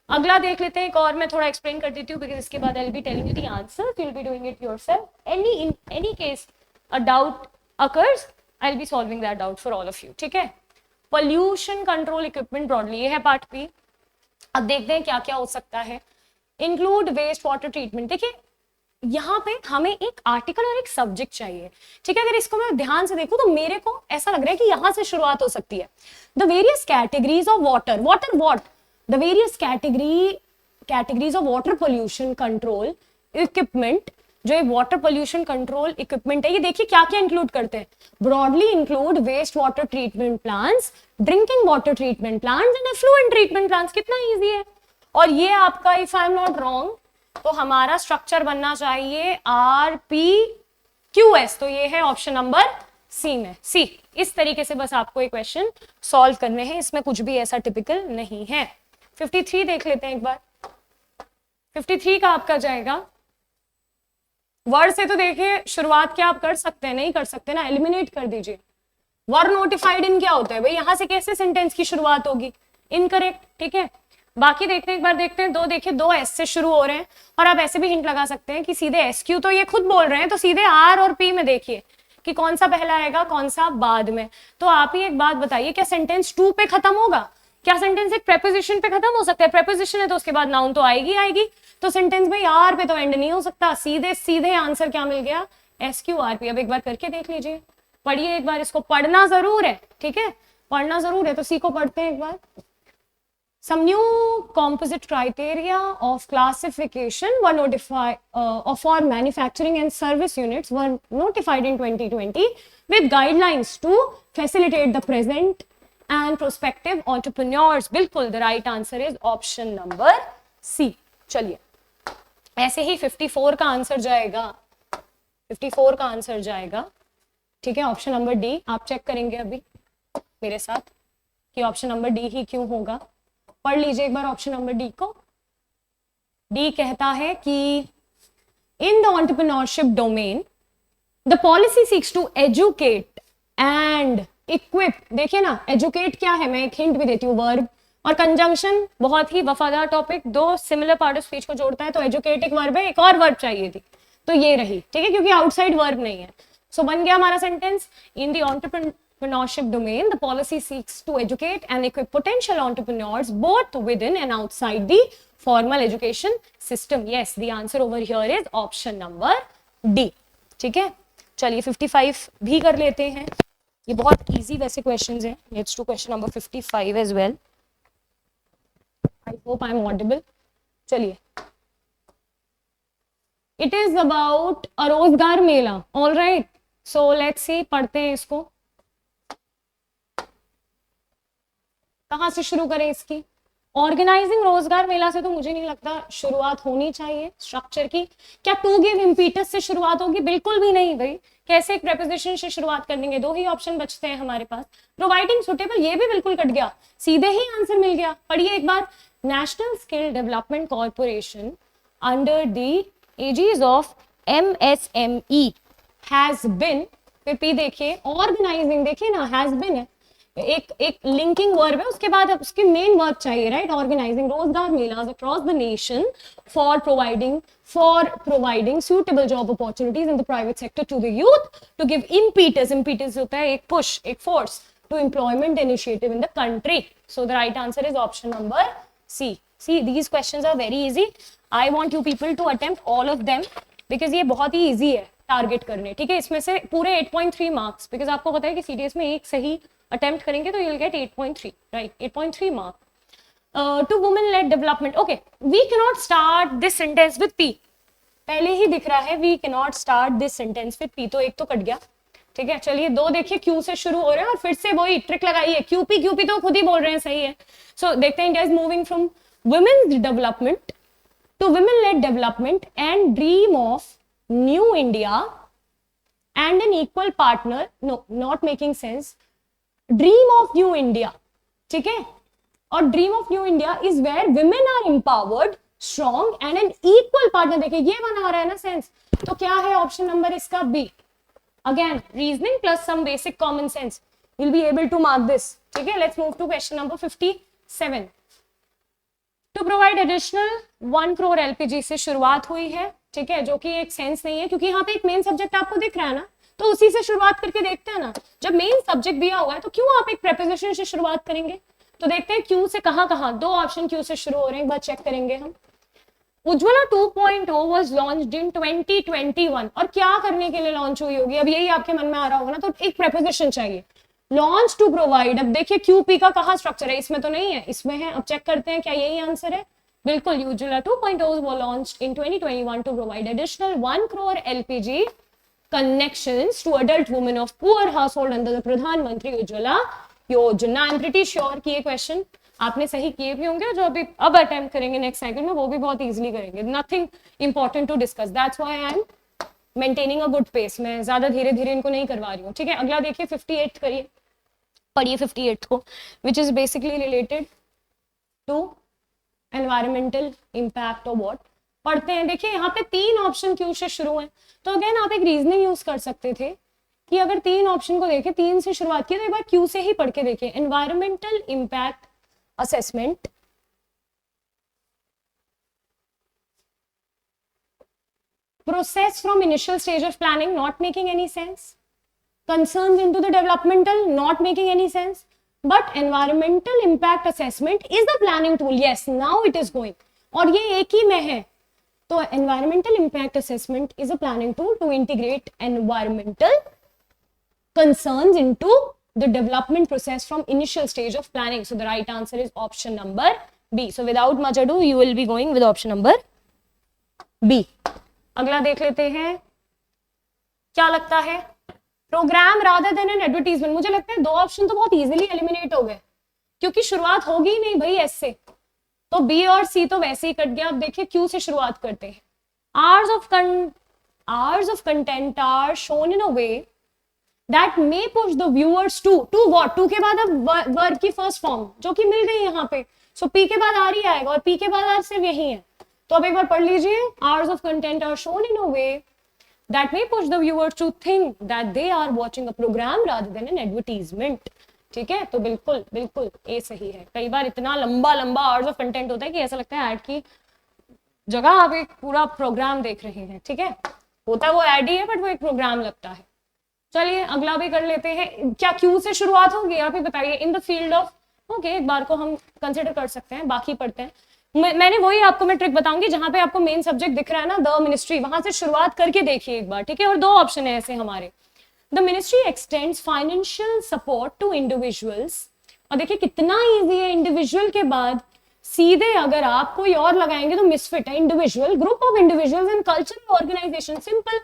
A: अगला देख लेते हैं। एक और मैं थोड़ा एक्सप्लेन कर देती हूँ, बिकॉज इसके बाद I will be telling you the answer, you will be doing it yourself. In any case a doubt occurs, I will be solving that doubt for all of you, ठीक है। Pollution control equipment broadly, ये है part B. अब देखते हैं क्या क्या हो सकता है। Include waste water treatment. देखिए यहाँ पे हमें एक आर्टिकल और एक सब्जेक्ट चाहिए, ठीक है। अगर इसको मैं ध्यान से देखूं तो मेरे को ऐसा लग रहा है कि यहां से शुरुआत हो सकती है। The various categories of water, water what, the various categories of water pollution control equipment. जो वाटर पोल्यूशन कंट्रोल इक्विपमेंट है, ये देखिए क्या क्या इंक्लूड करते हैं। Broadly include waste water treatment plants, drinking water treatment plants and effluent treatment plants. कितना easy है। और ये आपका, if I am not wrong, तो हमारा स्ट्रक्चर बनना चाहिए RPQS। तो ये है ऑप्शन नंबर सी में, सी। इस तरीके से बस आपको एक क्वेश्चन सॉल्व करने हैं, इसमें कुछ भी ऐसा टिपिकल नहीं है। 53 देख लेते हैं एक बार। 53 का आपका जाएगा वर्ड से। तो देखिए शुरुआत क्या आप कर सकते हैं? नहीं कर सकते ना, एलिमिनेट कर दीजिए। वर्ड नोटिफाइड इन क्या होता है भाई? यहां से कैसे सेंटेंस की शुरुआत होगी? इनकरेक्ट, ठीक है। बाकी देखते हैं, एक बार देखते हैं। दो देखिए, दो एस से शुरू हो रहे हैं, और आप ऐसे भी हिंट लगा सकते हैं कि सीधे SQ, तो ये खुद बोल रहे हैं, तो सीधे R और P में देखिए कि कौन सा पहला आएगा, कौन सा बाद में। तो आप ही एक बात बताइए, क्या सेंटेंस 2 पे खत्म होगा? क्या सेंटेंस एक प्रेपोजिशन पे खत्म हो सकता है? प्रेपोजिशन है तो उसके बाद नाउन तो आएगी आएगी। तो सेंटेंस में R पे तो एंड नहीं हो सकता। सीधे सीधे आंसर क्या मिल गया? SQRP। अब एक बार करके देख लीजिए, पढ़िए एक बार, इसको पढ़ना जरूर है, ठीक है, पढ़ना जरूर है। तो सी को पढ़ते हैं एक बार। Some new composite criteria of classification were notified for manufacturing and service units were notified in 2020 with guidelines to facilitate the present and prospective entrepreneurs। बिल्कुल, the right answer is option number C। चलिए ऐसे ही 54 का answer जाएगा, 54 का answer जाएगा, ठीक है, option number D. आप चेक करेंगे अभी मेरे साथ कि ऑप्शन नंबर डी ही क्यों होगा। पढ़ लीजिए एक बार ऑप्शन नंबर डी को। डी कहता है कि in the entrepreneurship domain the policy seeks to educate and equip. देखिए ना, एजुकेट क्या है, मैं एक हिंट भी देती हूँ, वर्ब और कंजंक्शन। बहुत ही वफादार टॉपिक, दो सिमिलर पार्ट ऑफ स्पीच को जोड़ता है। तो एजुकेट एक वर्ब है, एक और वर्ब चाहिए थी, तो ये रही, ठीक है, क्योंकि आउटसाइड वर्ब नहीं है। सो बन गया हमारा sentence, in the entrepreneurship domain the policy seeks to educate and equip potential entrepreneurs both within and outside the formal education system। yes, the answer over here is option number D, ठीक है। चलिए 55 भी कर लेते हैं, ये बहुत easy वैसे क्वेश्चंस हैं। Let's do question number 55 as well। I hope I am audible. चलिए, इट इज अबाउट अ रोजगार मेला। All right, so let's see, पढ़ते हैं इसको। कहाँ से शुरू करें इसकी? ऑर्गेनाइजिंग रोजगार मेला से तो मुझे नहीं लगता शुरुआत होनी चाहिए स्ट्रक्चर की। क्या टू गिव इम्पीटस से शुरुआत होगी? बिल्कुल भी नहीं भाई। कैसे एक प्रेपोजिशन से शुरुआत कर देंगे? दो ही ऑप्शन बचते हैं हमारे पास। प्रोवाइडिंग सुटेबल, ये भी बिल्कुल कट गया, सीधे ही आंसर मिल गया। पढ़िए एक बार। National skill development corporation under the aegis of MSME has been, फिर पी देखिए, ऑर्गेनाइजिंग देखिए ना, हैज बिन है, एक लिंकिंग वर्ब है, उसके बाद उसकी मेन वर्ब चाहिए, राइट? ऑर्गेनाइजिंग रोजगार MELAS across the nation for providing suitable job opportunities in the private sector to the youth to give impetus होता है एक push, एक force to employment initiative in the country. So the right answer is option number C. See, these questions are very easy. I want you people to attempt all of them because ये बहुत ही easy है target करने, ठीक है? इसमें से पूरे 8.3 marks, because आपको पता है कि CDS में एक सही अटेम्प्ट करेंगे तो you'll get 8.3, right? 8.3 mark. To women-led development. Okay, we cannot start this sentence with P. पहले ही दिख रहा है we cannot start this sentence with P, तो एक तो कट गया, ठीक है? चलिए, दो देखिए Q से शुरू हो रहे हैं और फिर से वही ट्रिक लगाइए, QP तो खुद ही बोल रहे हैं, सही है। So देखते हैं, India is moving from women's development to women-led development and dream of new India and an equal partner. No, not making sense. Dream of new India, ठीक है? और dream of new India is where women are empowered, strong and an equal partner. देखिए ये बना रहा है ना sense, तो क्या है ऑप्शन नंबर इसका? B. Again reasoning plus some basic common sense, will be able to mark this, ठीक है? Let's move to question number 57। To provide additional 1 crore LPG से शुरुआत हुई है, ठीक है? जो कि एक सेंस नहीं है, क्योंकि यहाँ पे एक मेन सब्जेक्ट आपको दिख रहा है ना, तो उसी से शुरुआत करके देखते हैं ना। जब मेन सब्जेक्ट दिया हुआ है तो क्यों आप एक प्रेपोजिशन से शुरुआत करेंगे? तो देखते हैं क्यू से कहां दो ऑप्शन क्यू से शुरू हो रहे हैं, एक बार चेक करेंगे हम। उज्ज्वला 2.0 वाज लॉन्च्ड इन 2021, और क्या करने के लिए लॉन्च हुई होगी? अब यही आपके मन में आ रहा होगा ना, तो एक प्रेपोजिशन चाहिए। लॉन्च टू प्रोवाइड, अब देखिए QP का कहाँ स्ट्रक्चर है? इसमें तो नहीं है, इसमें है। अब चेक करते हैं क्या यही आंसर है? बिल्कुल, Ujjwala 2.0 was launched in 2021 to provide additional 1 crore LPG connections to adult women of poor household under the प्रधानमंत्री उज्ज्वला योजना। आई एम प्रीटी श्योर कि ये क्वेश्चन आपने सही किए भी होंगे, जो अभी अब अटेम्प्ट करेंगे नेक्स्ट साइकिल में वो भी बहुत इजीली करेंगे। Nothing important to discuss, that's why I am maintaining a good pace. मैं ज्यादा धीरे धीरे इनको नहीं करवा रही हूँ, ठीक है? अगला देखिए 58 करिए, पढ़िए 58 को, which is basically related to environmental impact और व्हाट। पढ़ते हैं। देखिए यहाँ पे 3 ऑप्शन क्यू से शुरू हैं, तो अगेन आप एक रीजनिंग यूज कर सकते थे कि अगर 3 ऑप्शन को देखें, 3 से शुरुआत की, तो एक बार क्यू से ही पढ़ के देखिए। Environmental impact assessment, process from initial stage of planning, not making any sense. Concerns into the developmental, not making any sense. But environmental impact assessment is the planning tool. Yes, now it is going. और ये एक ही में है, तो environmental impact assessment is a planning tool to integrate environmental concerns into the development process from initial stage of planning. So the right answer is option number B. So without much ado, you will be going with option number B. अगला देख लेते हैं, क्या लगता है? Program rather than an advertisement. मुझे लगता है 2 ऑप्शन तो बहुत इजीली एलिमिनेट हो गए, क्योंकि शुरुआत होगी ही नहीं भाई एस से, तो बी और सी तो वैसे ही कट गया। अब देखिए क्यू से शुरुआत करते हैं। Hours of content are shown in a way that may push the viewers to what. Two के बाद अब वर्ब की फर्स्ट फॉर्म जो कि मिल गई यहाँ पे, सो पी के बाद आर ही आएगा, और पी के बाद आर सिर्फ यही है। तो अब एक बार पढ़ लीजिए, hours of content are shown in a way that may push the viewers to think that they are watching a program rather than an advertisement. ठीक है, तो बिल्कुल बिल्कुल ए सही है। कई बार इतना लंबा आवर्स ऑफ कंटेंट होता है कि ऐसा लगता है ऐड की जगह आप एक पूरा प्रोग्राम देख रहे हैं। ठीक है, होता है वो ऐड ही है, बट वो एक प्रोग्राम लगता है। चलिए अगला भी कर लेते हैं। क्या क्यू से शुरुआत होगी? आप ही बताइए। In the field of, okay, एक बार को हम कंसिडर कर सकते हैं, बाकी पढ़ते हैं। मैंने वही आपको मैं ट्रिक बताऊंगी, जहां पे आपको मेन सब्जेक्ट दिख रहा है ना, द मिनिस्ट्री, वहां से शुरुआत करके देखिए एक बार। ठीक है, और 2 ऑप्शन है ऐसे हमारे। The ministry extends financial support to individuals, और देखिए कितना इजी है, इंडिविजुअल के बाद सीधे अगर आप कोई और लगाएंगे तो मिसफिट है, individual, group of individuals in cultural organization, simple.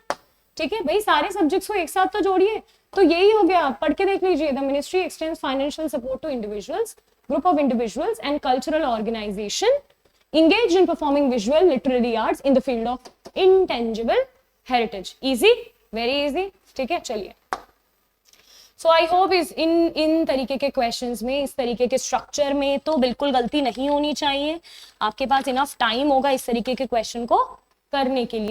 A: ठीक है भाई, सारे सब्जेक्ट्स को एक साथ तो जोड़िए, तो यही हो गया, पढ़ के देख लीजिए। The ministry extends financial support to individuals, group of individuals and cultural organization engaged in performing visual literary arts in the field of intangible heritage. Easy, very easy. ठीक है, चलिए। सो आई होप इन तरीके के क्वेश्चंस में, इस तरीके के structure में तो बिल्कुल गलती नहीं होनी चाहिए। आपके पास इनफ टाइम होगा इस तरीके के क्वेश्चन को करने के लिए।